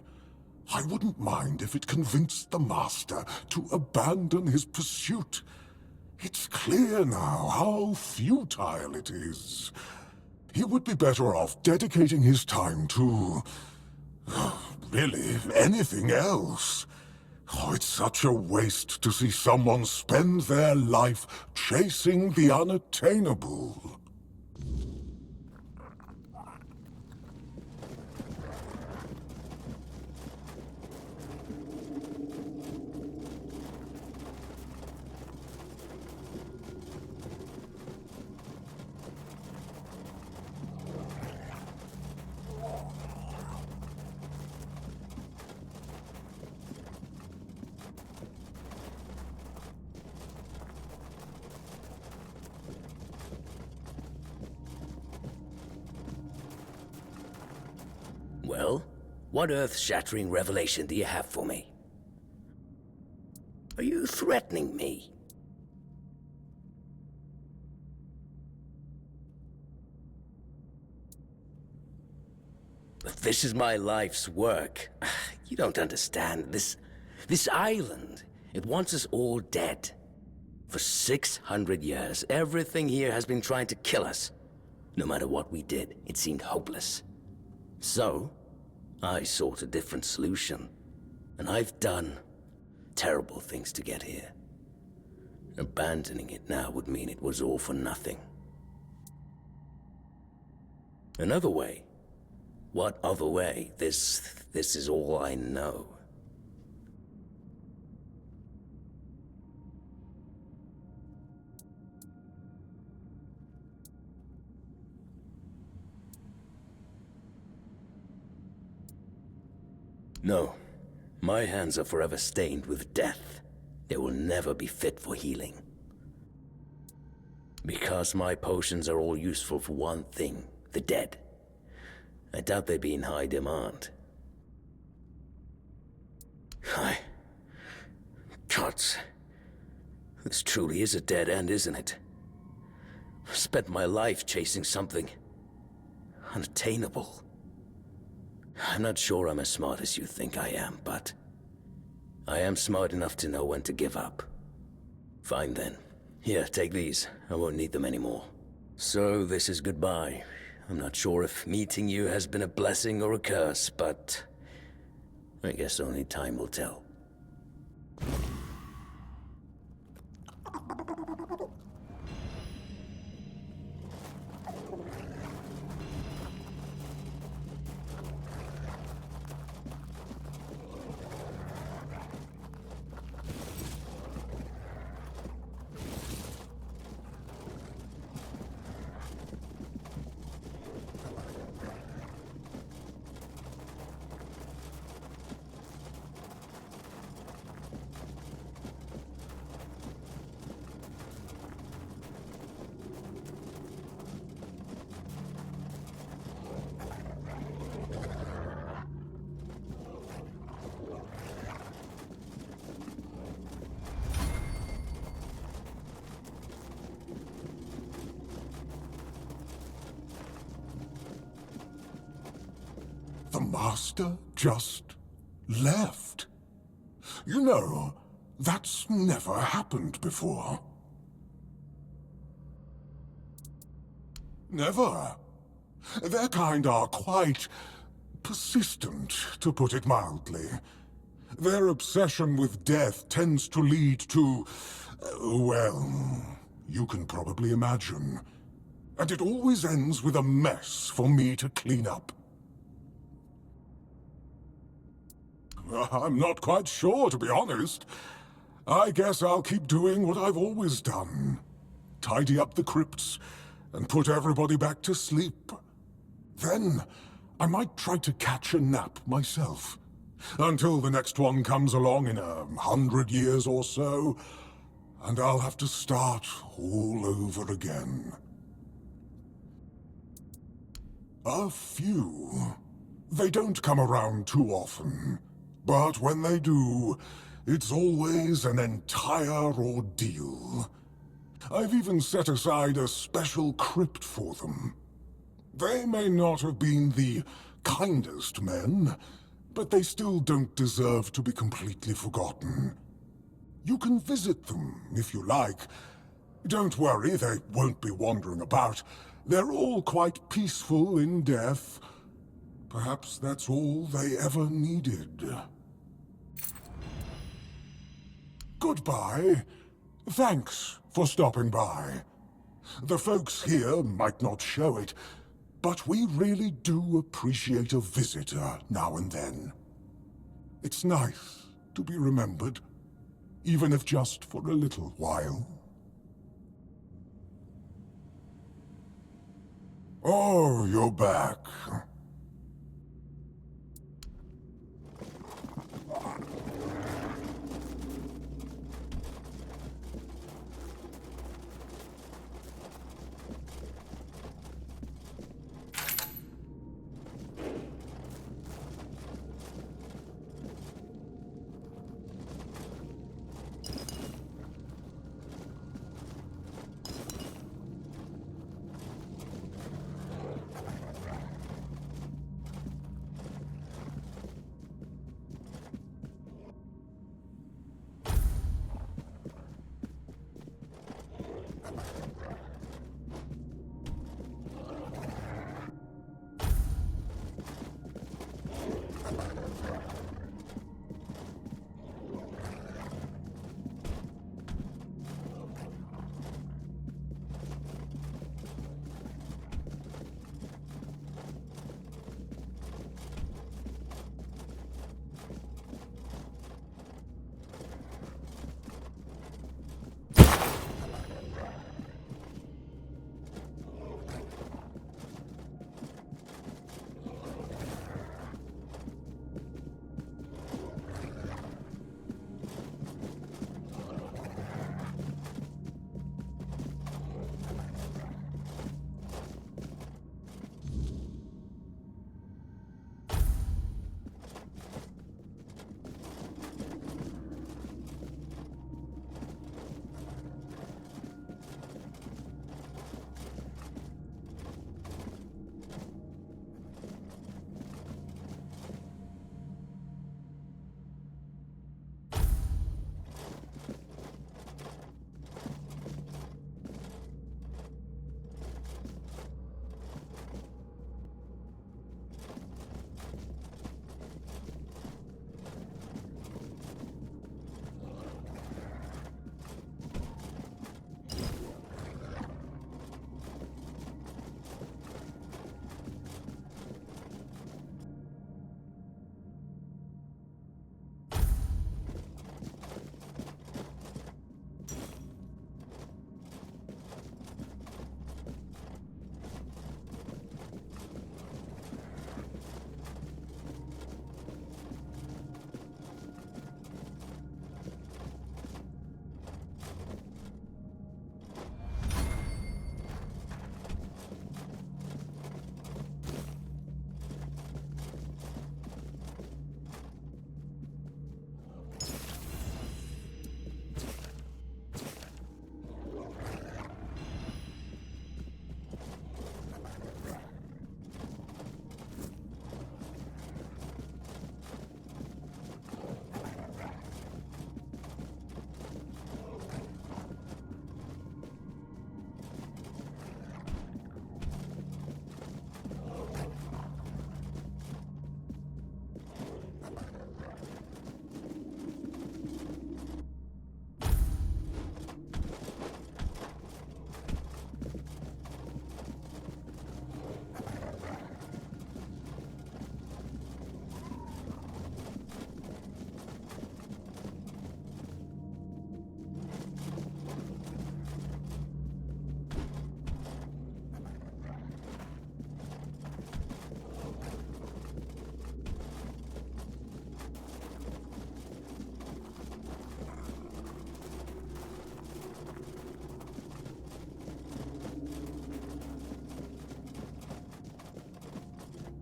I wouldn't mind if it convinced the Master to abandon his pursuit. It's clear now how futile it is. He would be better off dedicating his time to... really, anything else. Oh, it's such a waste to see someone spend their life chasing the unattainable. Well, what earth-shattering revelation do you have for me? Are you threatening me? But this is my life's work. You don't understand. This island, it wants us all dead. For 600 years, everything here has been trying to kill us. No matter what we did, it seemed hopeless. So, I sought a different solution. And I've done terrible things to get here. Abandoning it now would mean it was all for nothing. Another way? What other way? This is all I know. No. My hands are forever stained with death. They will never be fit for healing. Because my potions are all useful for one thing, the dead. I doubt they'd be in high demand. Gods. This truly is a dead end, isn't it? I've spent my life chasing something unattainable. I'm not sure I'm as smart as you think I am, but I am smart enough to know when to give up. Fine then. Here, take these. I won't need them anymore. So this is goodbye. I'm not sure if meeting you has been a blessing or a curse, but I guess only time will tell. master just left. You know, that's never happened before. Never. Their kind are quite persistent, to put it mildly. Their obsession with death tends to lead to, well, you can probably imagine. And it always ends with a mess for me to clean up. I'm not quite sure, to be honest. I guess I'll keep doing what I've always done. Tidy up the crypts and put everybody back to sleep. Then, I might try to catch a nap myself. Until the next one comes along in 100 years or so, and I'll have to start all over again. A few. They don't come around too often. But when they do, it's always an entire ordeal. I've even set aside a special crypt for them. They may not have been the kindest men, but they still don't deserve to be completely forgotten. You can visit them, if you like. Don't worry, they won't be wandering about. They're all quite peaceful in death. Perhaps that's all they ever needed. Goodbye. Thanks for stopping by. The folks here might not show it, but we really do appreciate a visitor now and then. It's nice to be remembered, even if just for a little while. Oh, you're back.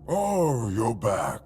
Oh, you're back.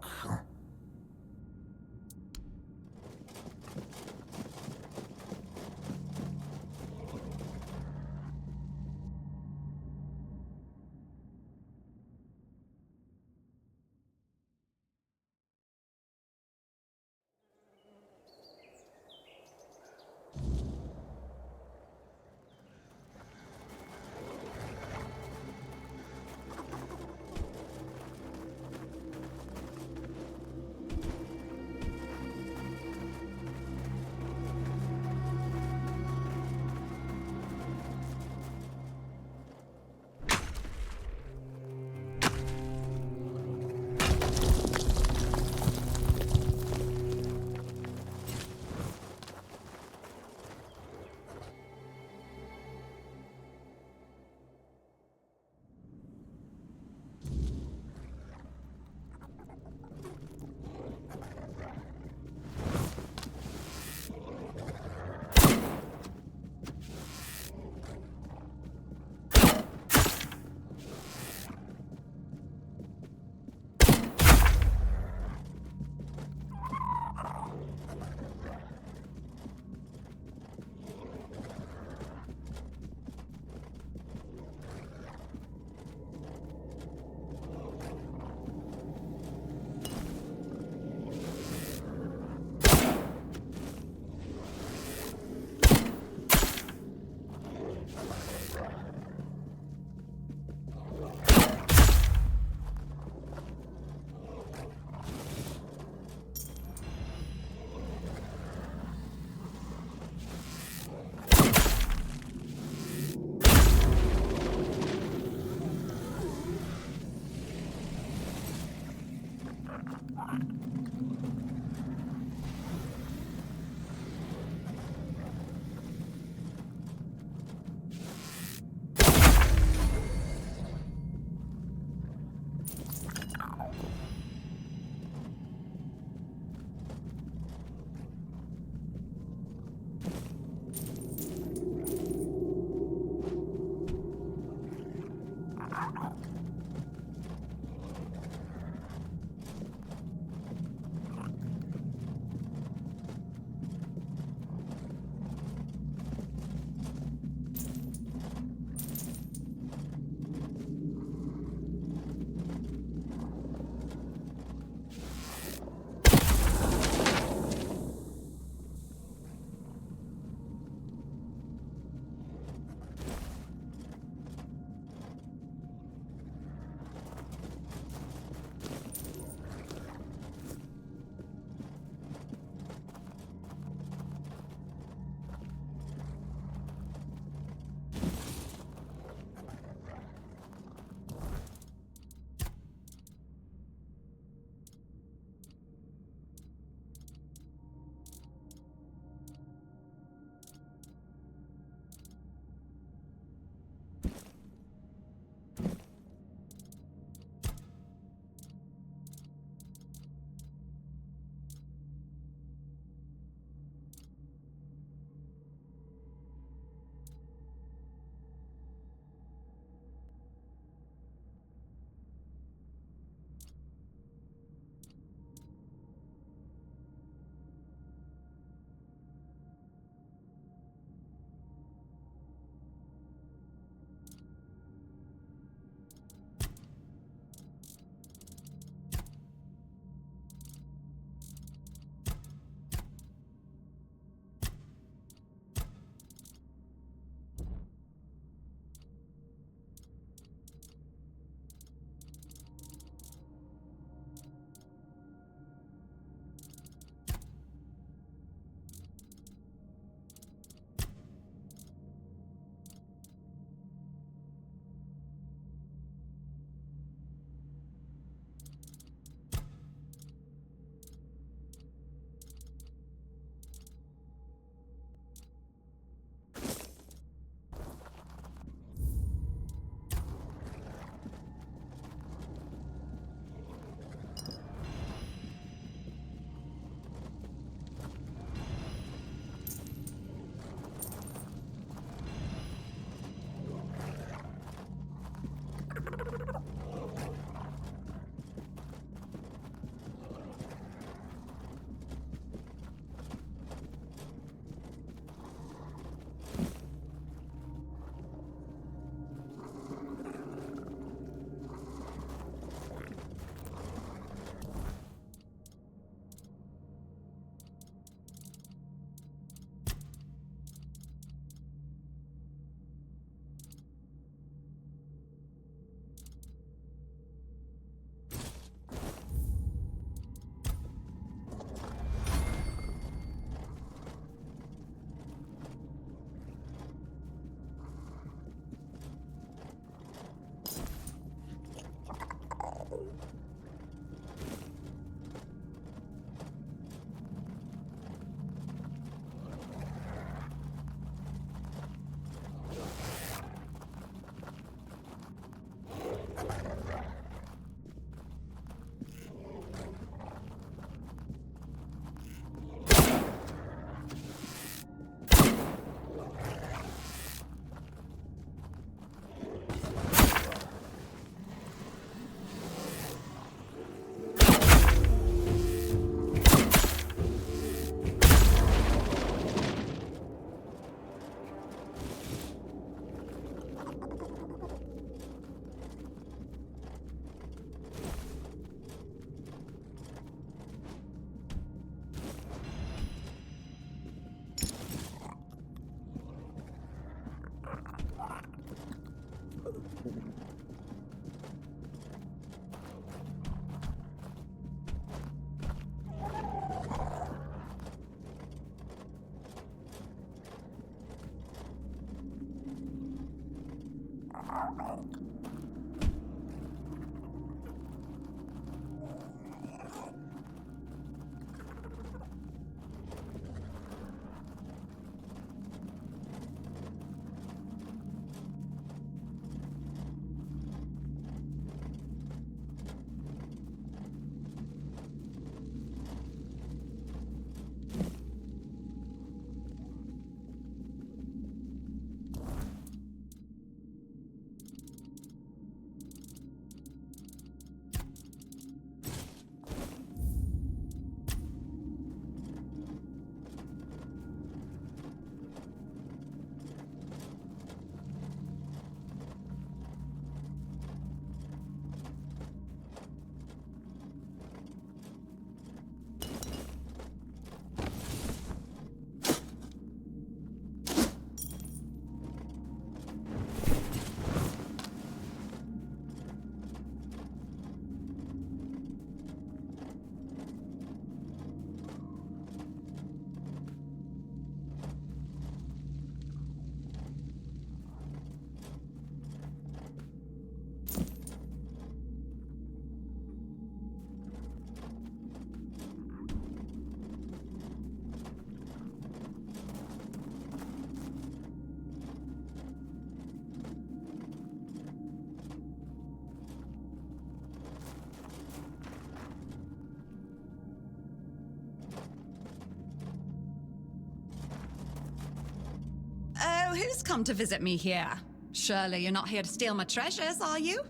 Oh, who's come to visit me here? Surely you're not here to steal my treasures, are you?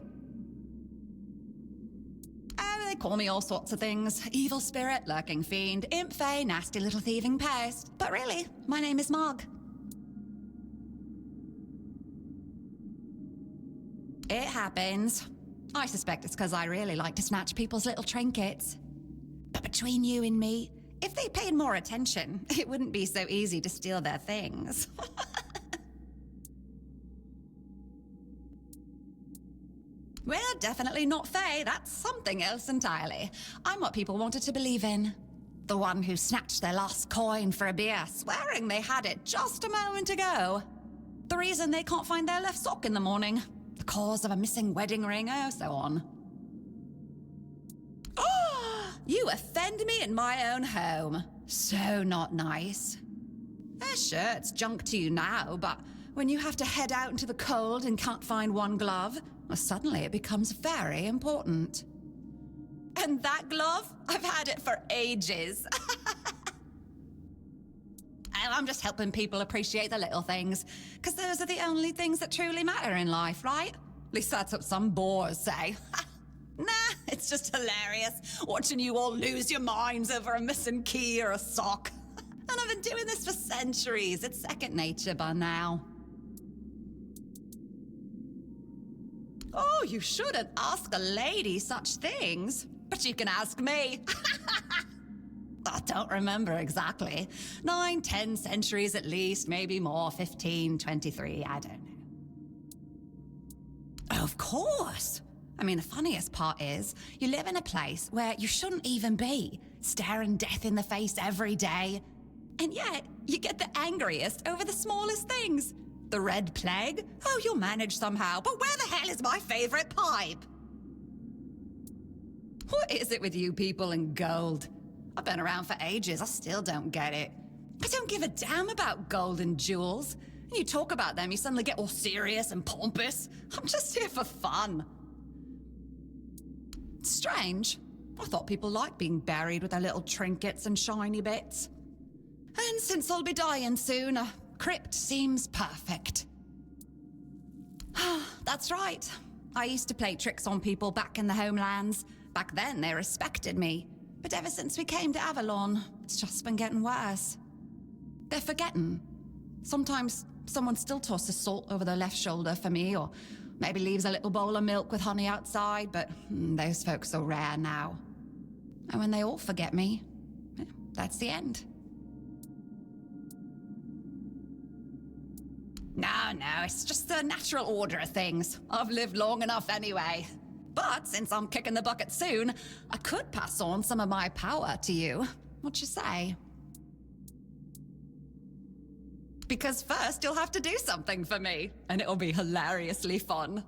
Oh, they call me all sorts of things. Evil spirit, lurking fiend, imp fae, nasty little thieving pest. But really, my name is Mog. It happens. I suspect it's because I really like to snatch people's little trinkets. But between you and me, if they paid more attention, it wouldn't be so easy to steal their things. We're definitely not Fae, that's something else entirely. I'm what people wanted to believe in. The one who snatched their last coin for a beer, swearing they had it just a moment ago. The reason they can't find their left sock in the morning. The cause of a missing wedding ring, oh, so on. Oh, you offend me in my own home. So not nice. Sure, it's junk to you now, but when you have to head out into the cold and can't find one glove, well, suddenly it becomes very important. And that glove? I've had it for ages. I'm just helping people appreciate the little things, because those are the only things that truly matter in life, right? At least that's what some bores say. Nah, it's just hilarious, watching you all lose your minds over a missing key or a sock. And I've been doing this for centuries. It's second nature by now. Oh, you shouldn't ask a lady such things, but you can ask me. I don't remember exactly. 9, 10 centuries at least, maybe more, 15, 23, I don't know. Of course. I mean, the funniest part is, you live in a place where you shouldn't even be, staring death in the face every day. And yet, you get the angriest over the smallest things. The Red Plague? Oh, you'll manage somehow, but where the hell is my favorite pipe? What is it with you people and gold? I've been around for ages, I still don't get it. I don't give a damn about gold and jewels. When you talk about them, you suddenly get all serious and pompous. I'm just here for fun. Strange. I thought people liked being buried with their little trinkets and shiny bits. And since I'll be dying soon, a crypt seems perfect. That's right. I used to play tricks on people back in the homelands. Back then, they respected me. But ever since we came to Avalon, it's just been getting worse. They're forgetting. Sometimes someone still tosses salt over their left shoulder for me, or maybe leaves a little bowl of milk with honey outside, but those folks are rare now. And when they all forget me, that's the end. No, it's just the natural order of things. I've lived long enough anyway. But since I'm kicking the bucket soon, I could pass on some of my power to you. What you say? Because first you'll have to do something for me, and it'll be hilariously fun.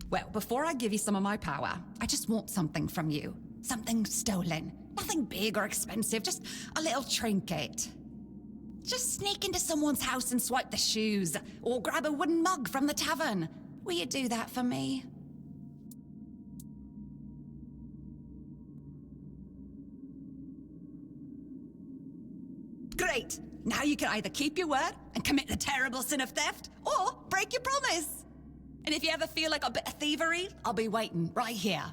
Well, before I give you some of my power, I just want something from you. Something stolen. Nothing big or expensive, just a little trinket. Just sneak into someone's house and swipe the shoes, or grab a wooden mug from the tavern. Will you do that for me? Great! Now you can either keep your word and commit the terrible sin of theft, or break your promise. And if you ever feel like a bit of thievery, I'll be waiting right here.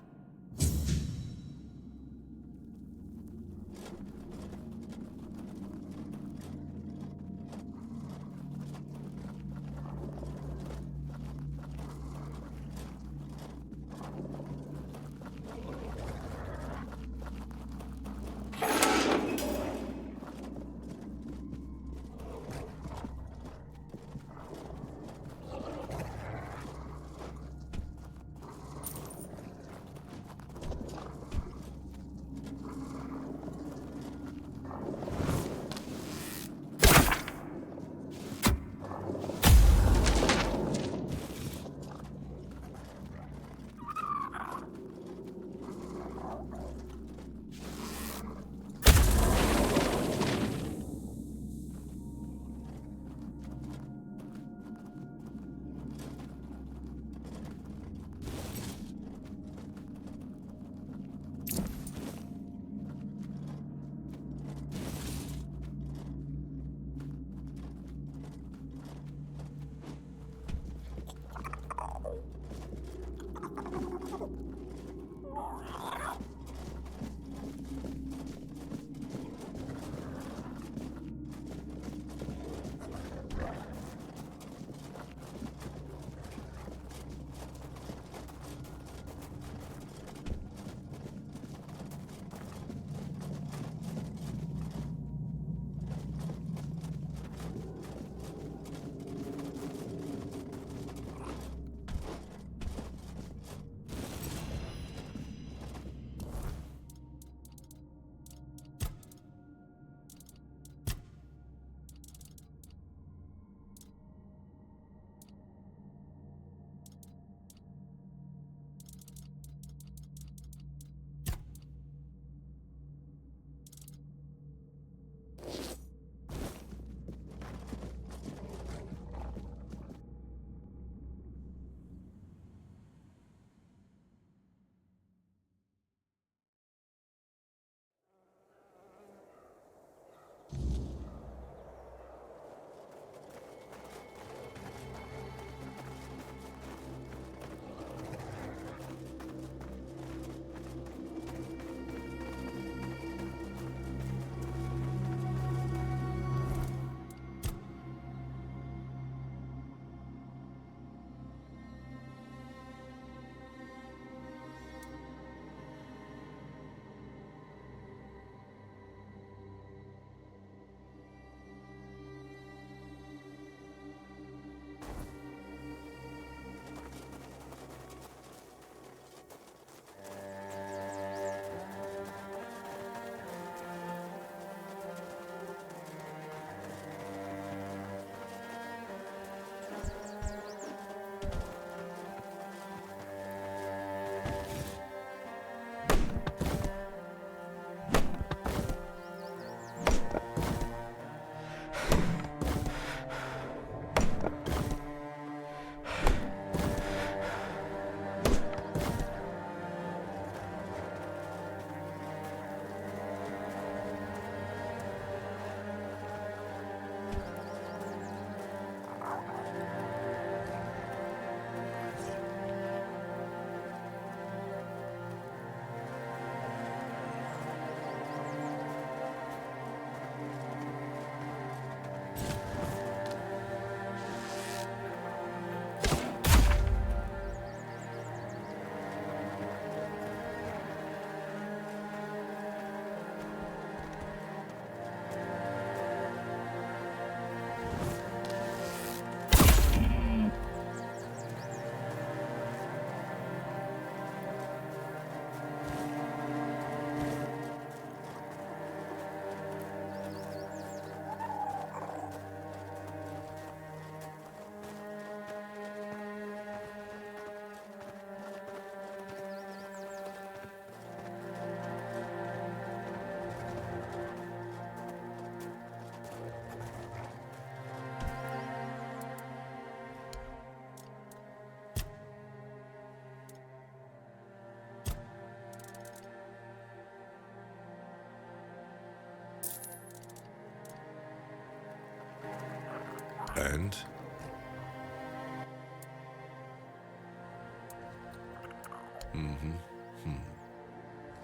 And?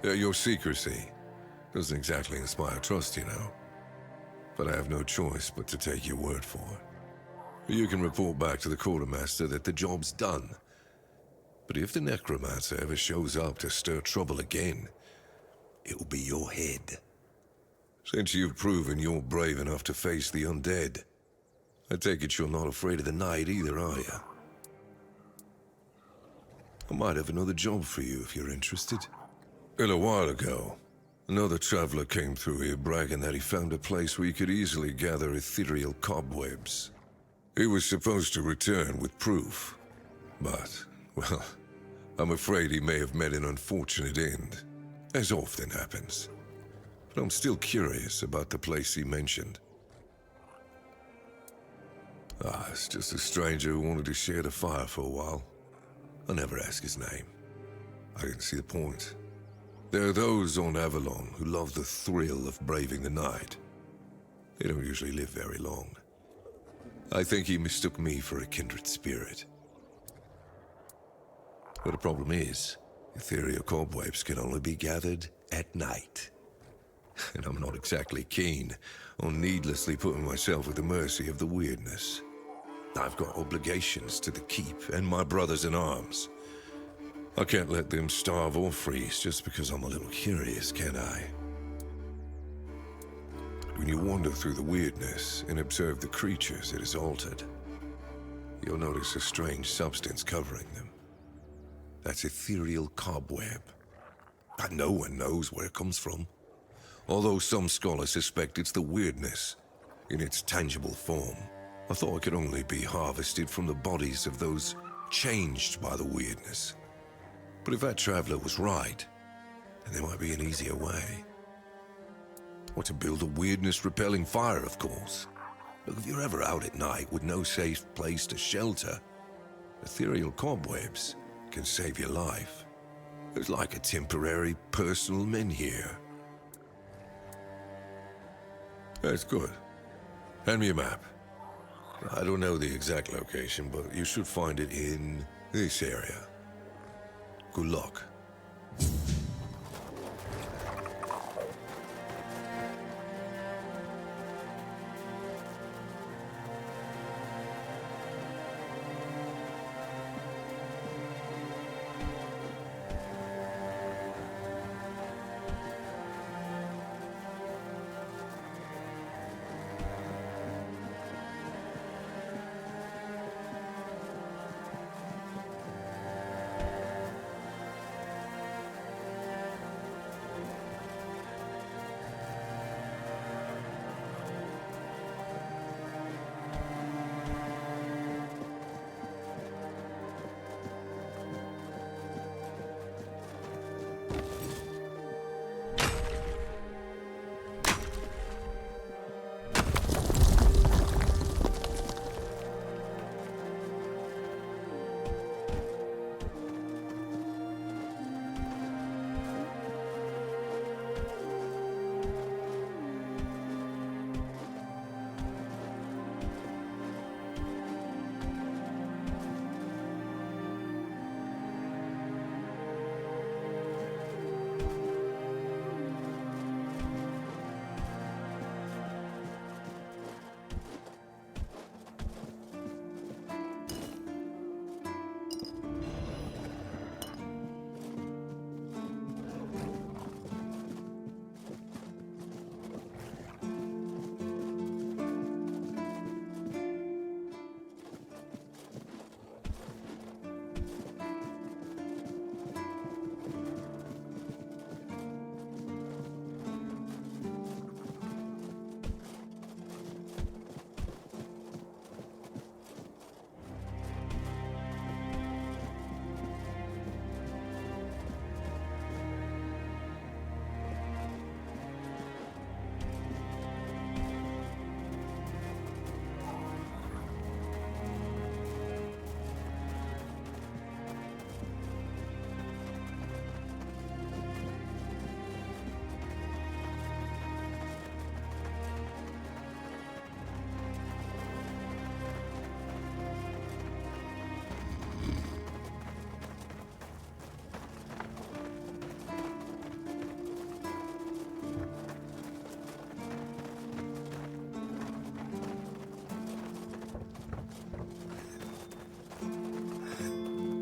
Your secrecy doesn't exactly inspire trust, you know. But I have no choice but to take your word for it. You can report back to the quartermaster that the job's done. But if the necromancer ever shows up to stir trouble again, it will be your head. Since you've proven you're brave enough to face the undead, I take it you're not afraid of the night either, are you? I might have another job for you if you're interested. A little while ago, another traveler came through here bragging that he found a place where you could easily gather ethereal cobwebs. He was supposed to return with proof, but, well, I'm afraid he may have met an unfortunate end, as often happens. But I'm still curious about the place he mentioned. It's just a stranger who wanted to share the fire for a while. I'll never ask his name. I didn't see the point. There are those on Avalon who love the thrill of braving the night. They don't usually live very long. I think he mistook me for a kindred spirit. But the problem is, ethereal cobwebs can only be gathered at night. And I'm not exactly keen on needlessly putting myself at the mercy of the weirdness. I've got obligations to the keep and my brothers in arms. I can't let them starve or freeze just because I'm a little curious, can I? When you wander through the weirdness and observe the creatures it has altered, you'll notice a strange substance covering them. That's ethereal cobweb. But no one knows where it comes from. Although some scholars suspect it's the weirdness in its tangible form. I thought it could only be harvested from the bodies of those changed by the weirdness. But if that traveler was right, then there might be an easier way. Or to build a weirdness-repelling fire, of course. Look, if you're ever out at night with no safe place to shelter, ethereal cobwebs can save your life. It's like a temporary personal menhir. That's good. Hand me a map. I don't know the exact location, but you should find it in this area. Good luck.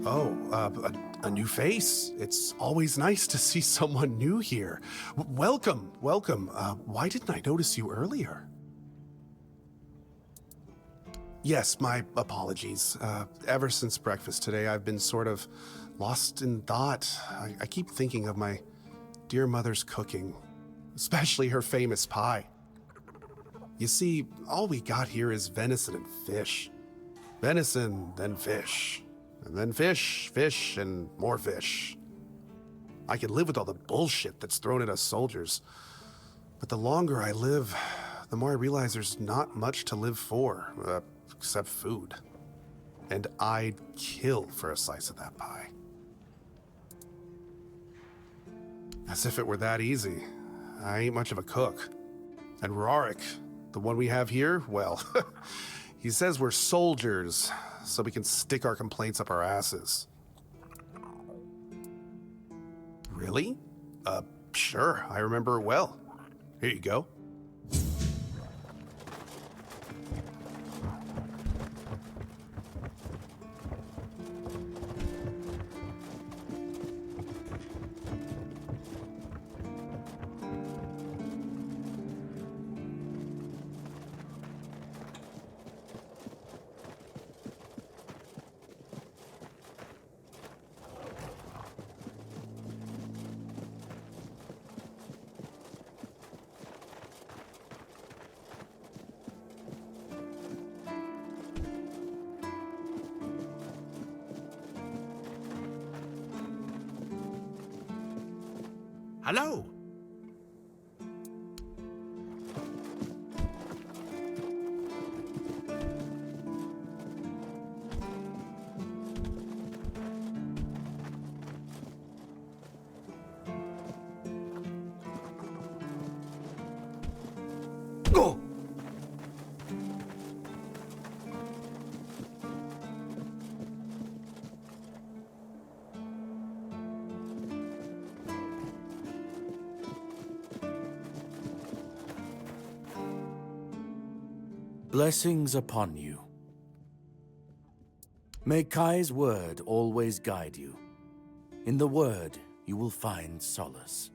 Oh, a new face. It's always nice to see someone new here. Welcome. Why didn't I notice you earlier? Yes, my apologies. Ever since breakfast today, I've been sort of lost in thought. I keep thinking of my dear mother's cooking, especially her famous pie. You see, all we got here is venison and fish. Venison, then fish. And then fish, and more fish. I can live with all the bullshit that's thrown at us soldiers. But the longer I live, the more I realize there's not much to live for, except food. And I'd kill for a slice of that pie. As if it were that easy. I ain't much of a cook. And Rorik, the one we have here, well, he says we're soldiers, so we can stick our complaints up our asses. Really? Sure, I remember it well. Here you go. Hello. Go! Blessings upon you. May Kai's word always guide you. In the word, you will find solace.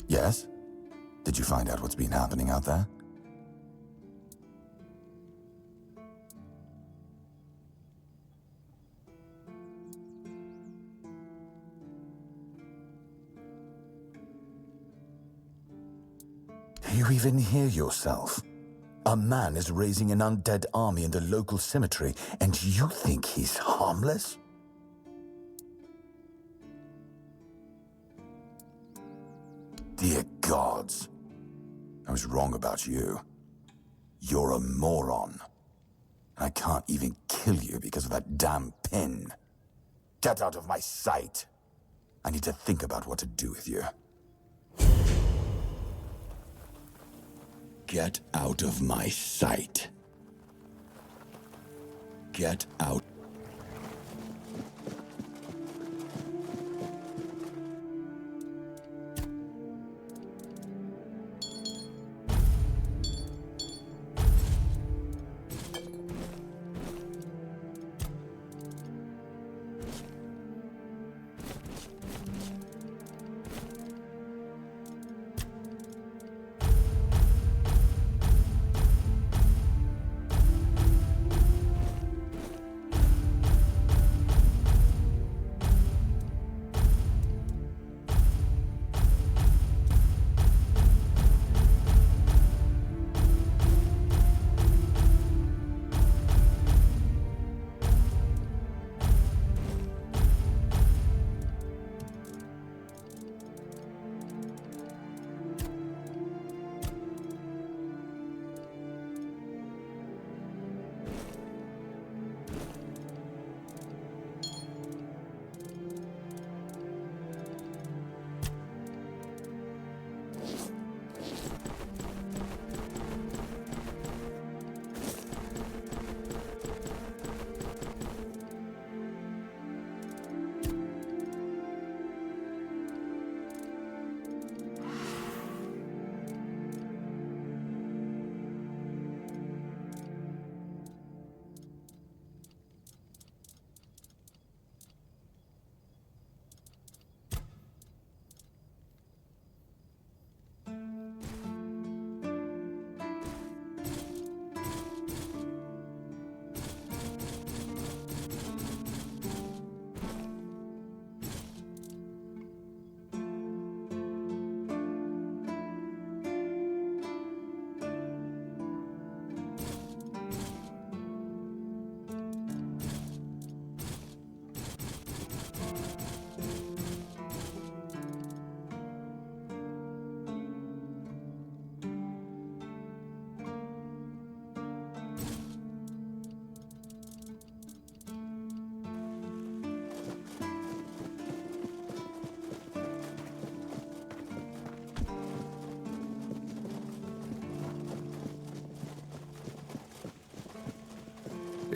Yes? Did you find out what's been happening out there? You even hear yourself? A man is raising an undead army in the local cemetery, and you think he's harmless? Dear gods. I was wrong about you. You're a moron. And I can't even kill you because of that damn pin. Get out of my sight. I need to think about what to do with you. Get out of my sight. Get out.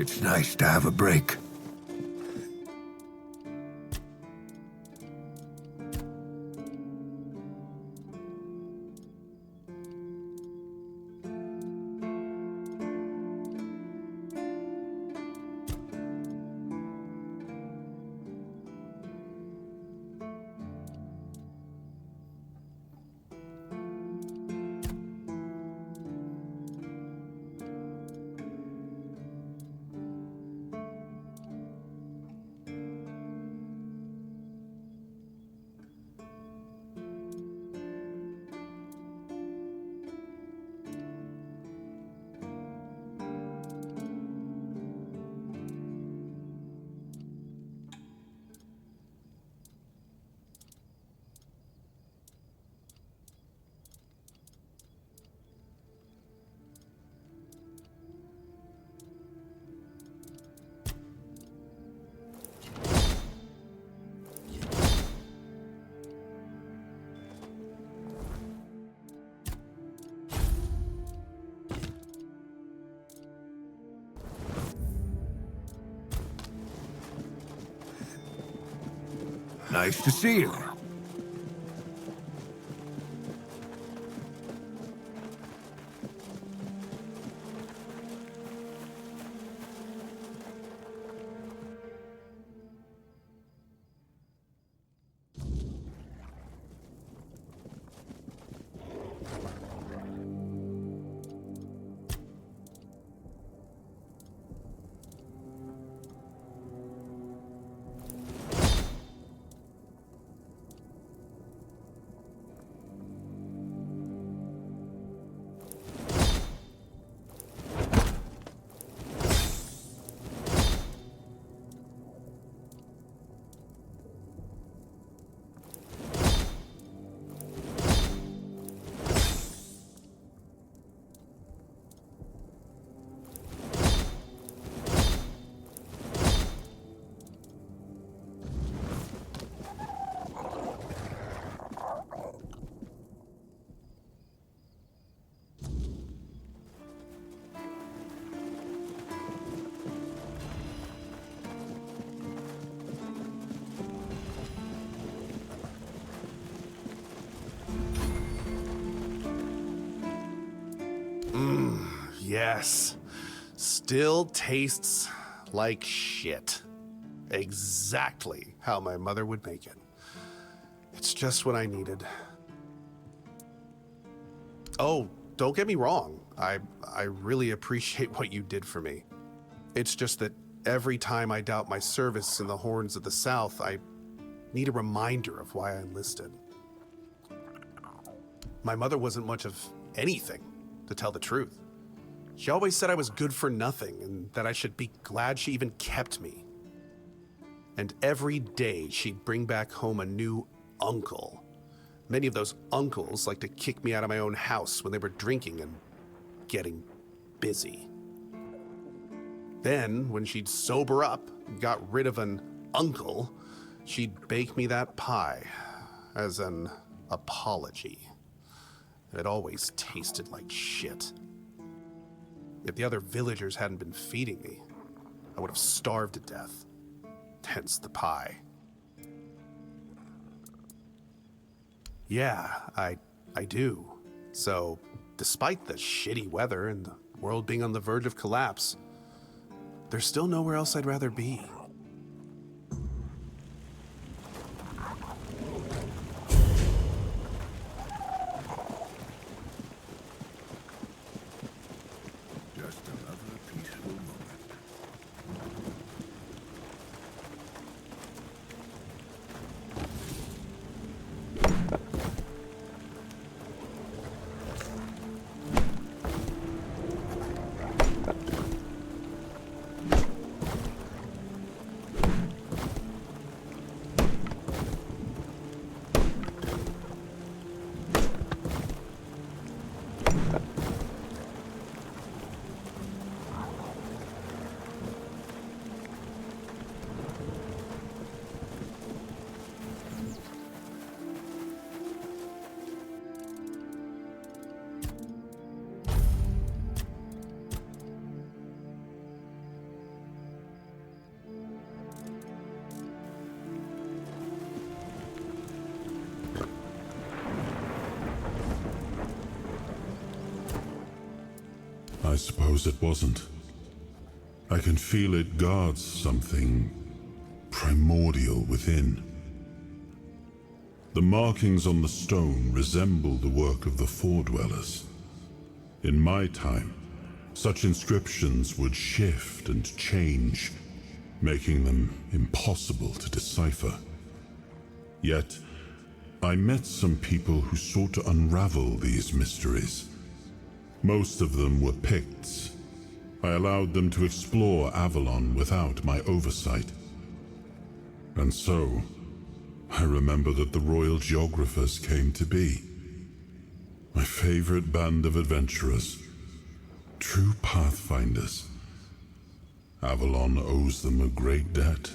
It's nice to have a break. Nice to see you. Yes. Still tastes like shit. Exactly how my mother would make it. It's just what I needed. Oh, don't get me wrong. I really appreciate what you did for me. It's just that every time I doubt my service in the Horns of the South, I need a reminder of why I enlisted. My mother wasn't much of anything, to tell the truth. She always said I was good for nothing and that I should be glad she even kept me. And every day she'd bring back home a new uncle. Many of those uncles like to kick me out of my own house when they were drinking and getting busy. Then, when she'd sober up and got rid of an uncle, she'd bake me that pie as an apology. It always tasted like shit. If the other villagers hadn't been feeding me, I would have starved to death. Hence the pie. Yeah, I do. So, despite the shitty weather and the world being on the verge of collapse, there's still nowhere else I'd rather be. I suppose it wasn't. I can feel it guards something primordial within. The markings on the stone resemble the work of the Foredwellers. In my time, such inscriptions would shift and change, making them impossible to decipher. Yet, I met some people who sought to unravel these mysteries. Most of them were Picts. I allowed them to explore Avalon without my oversight. And so, I remember that the royal geographers came to be. My favorite band of adventurers. True pathfinders. Avalon owes them a great debt.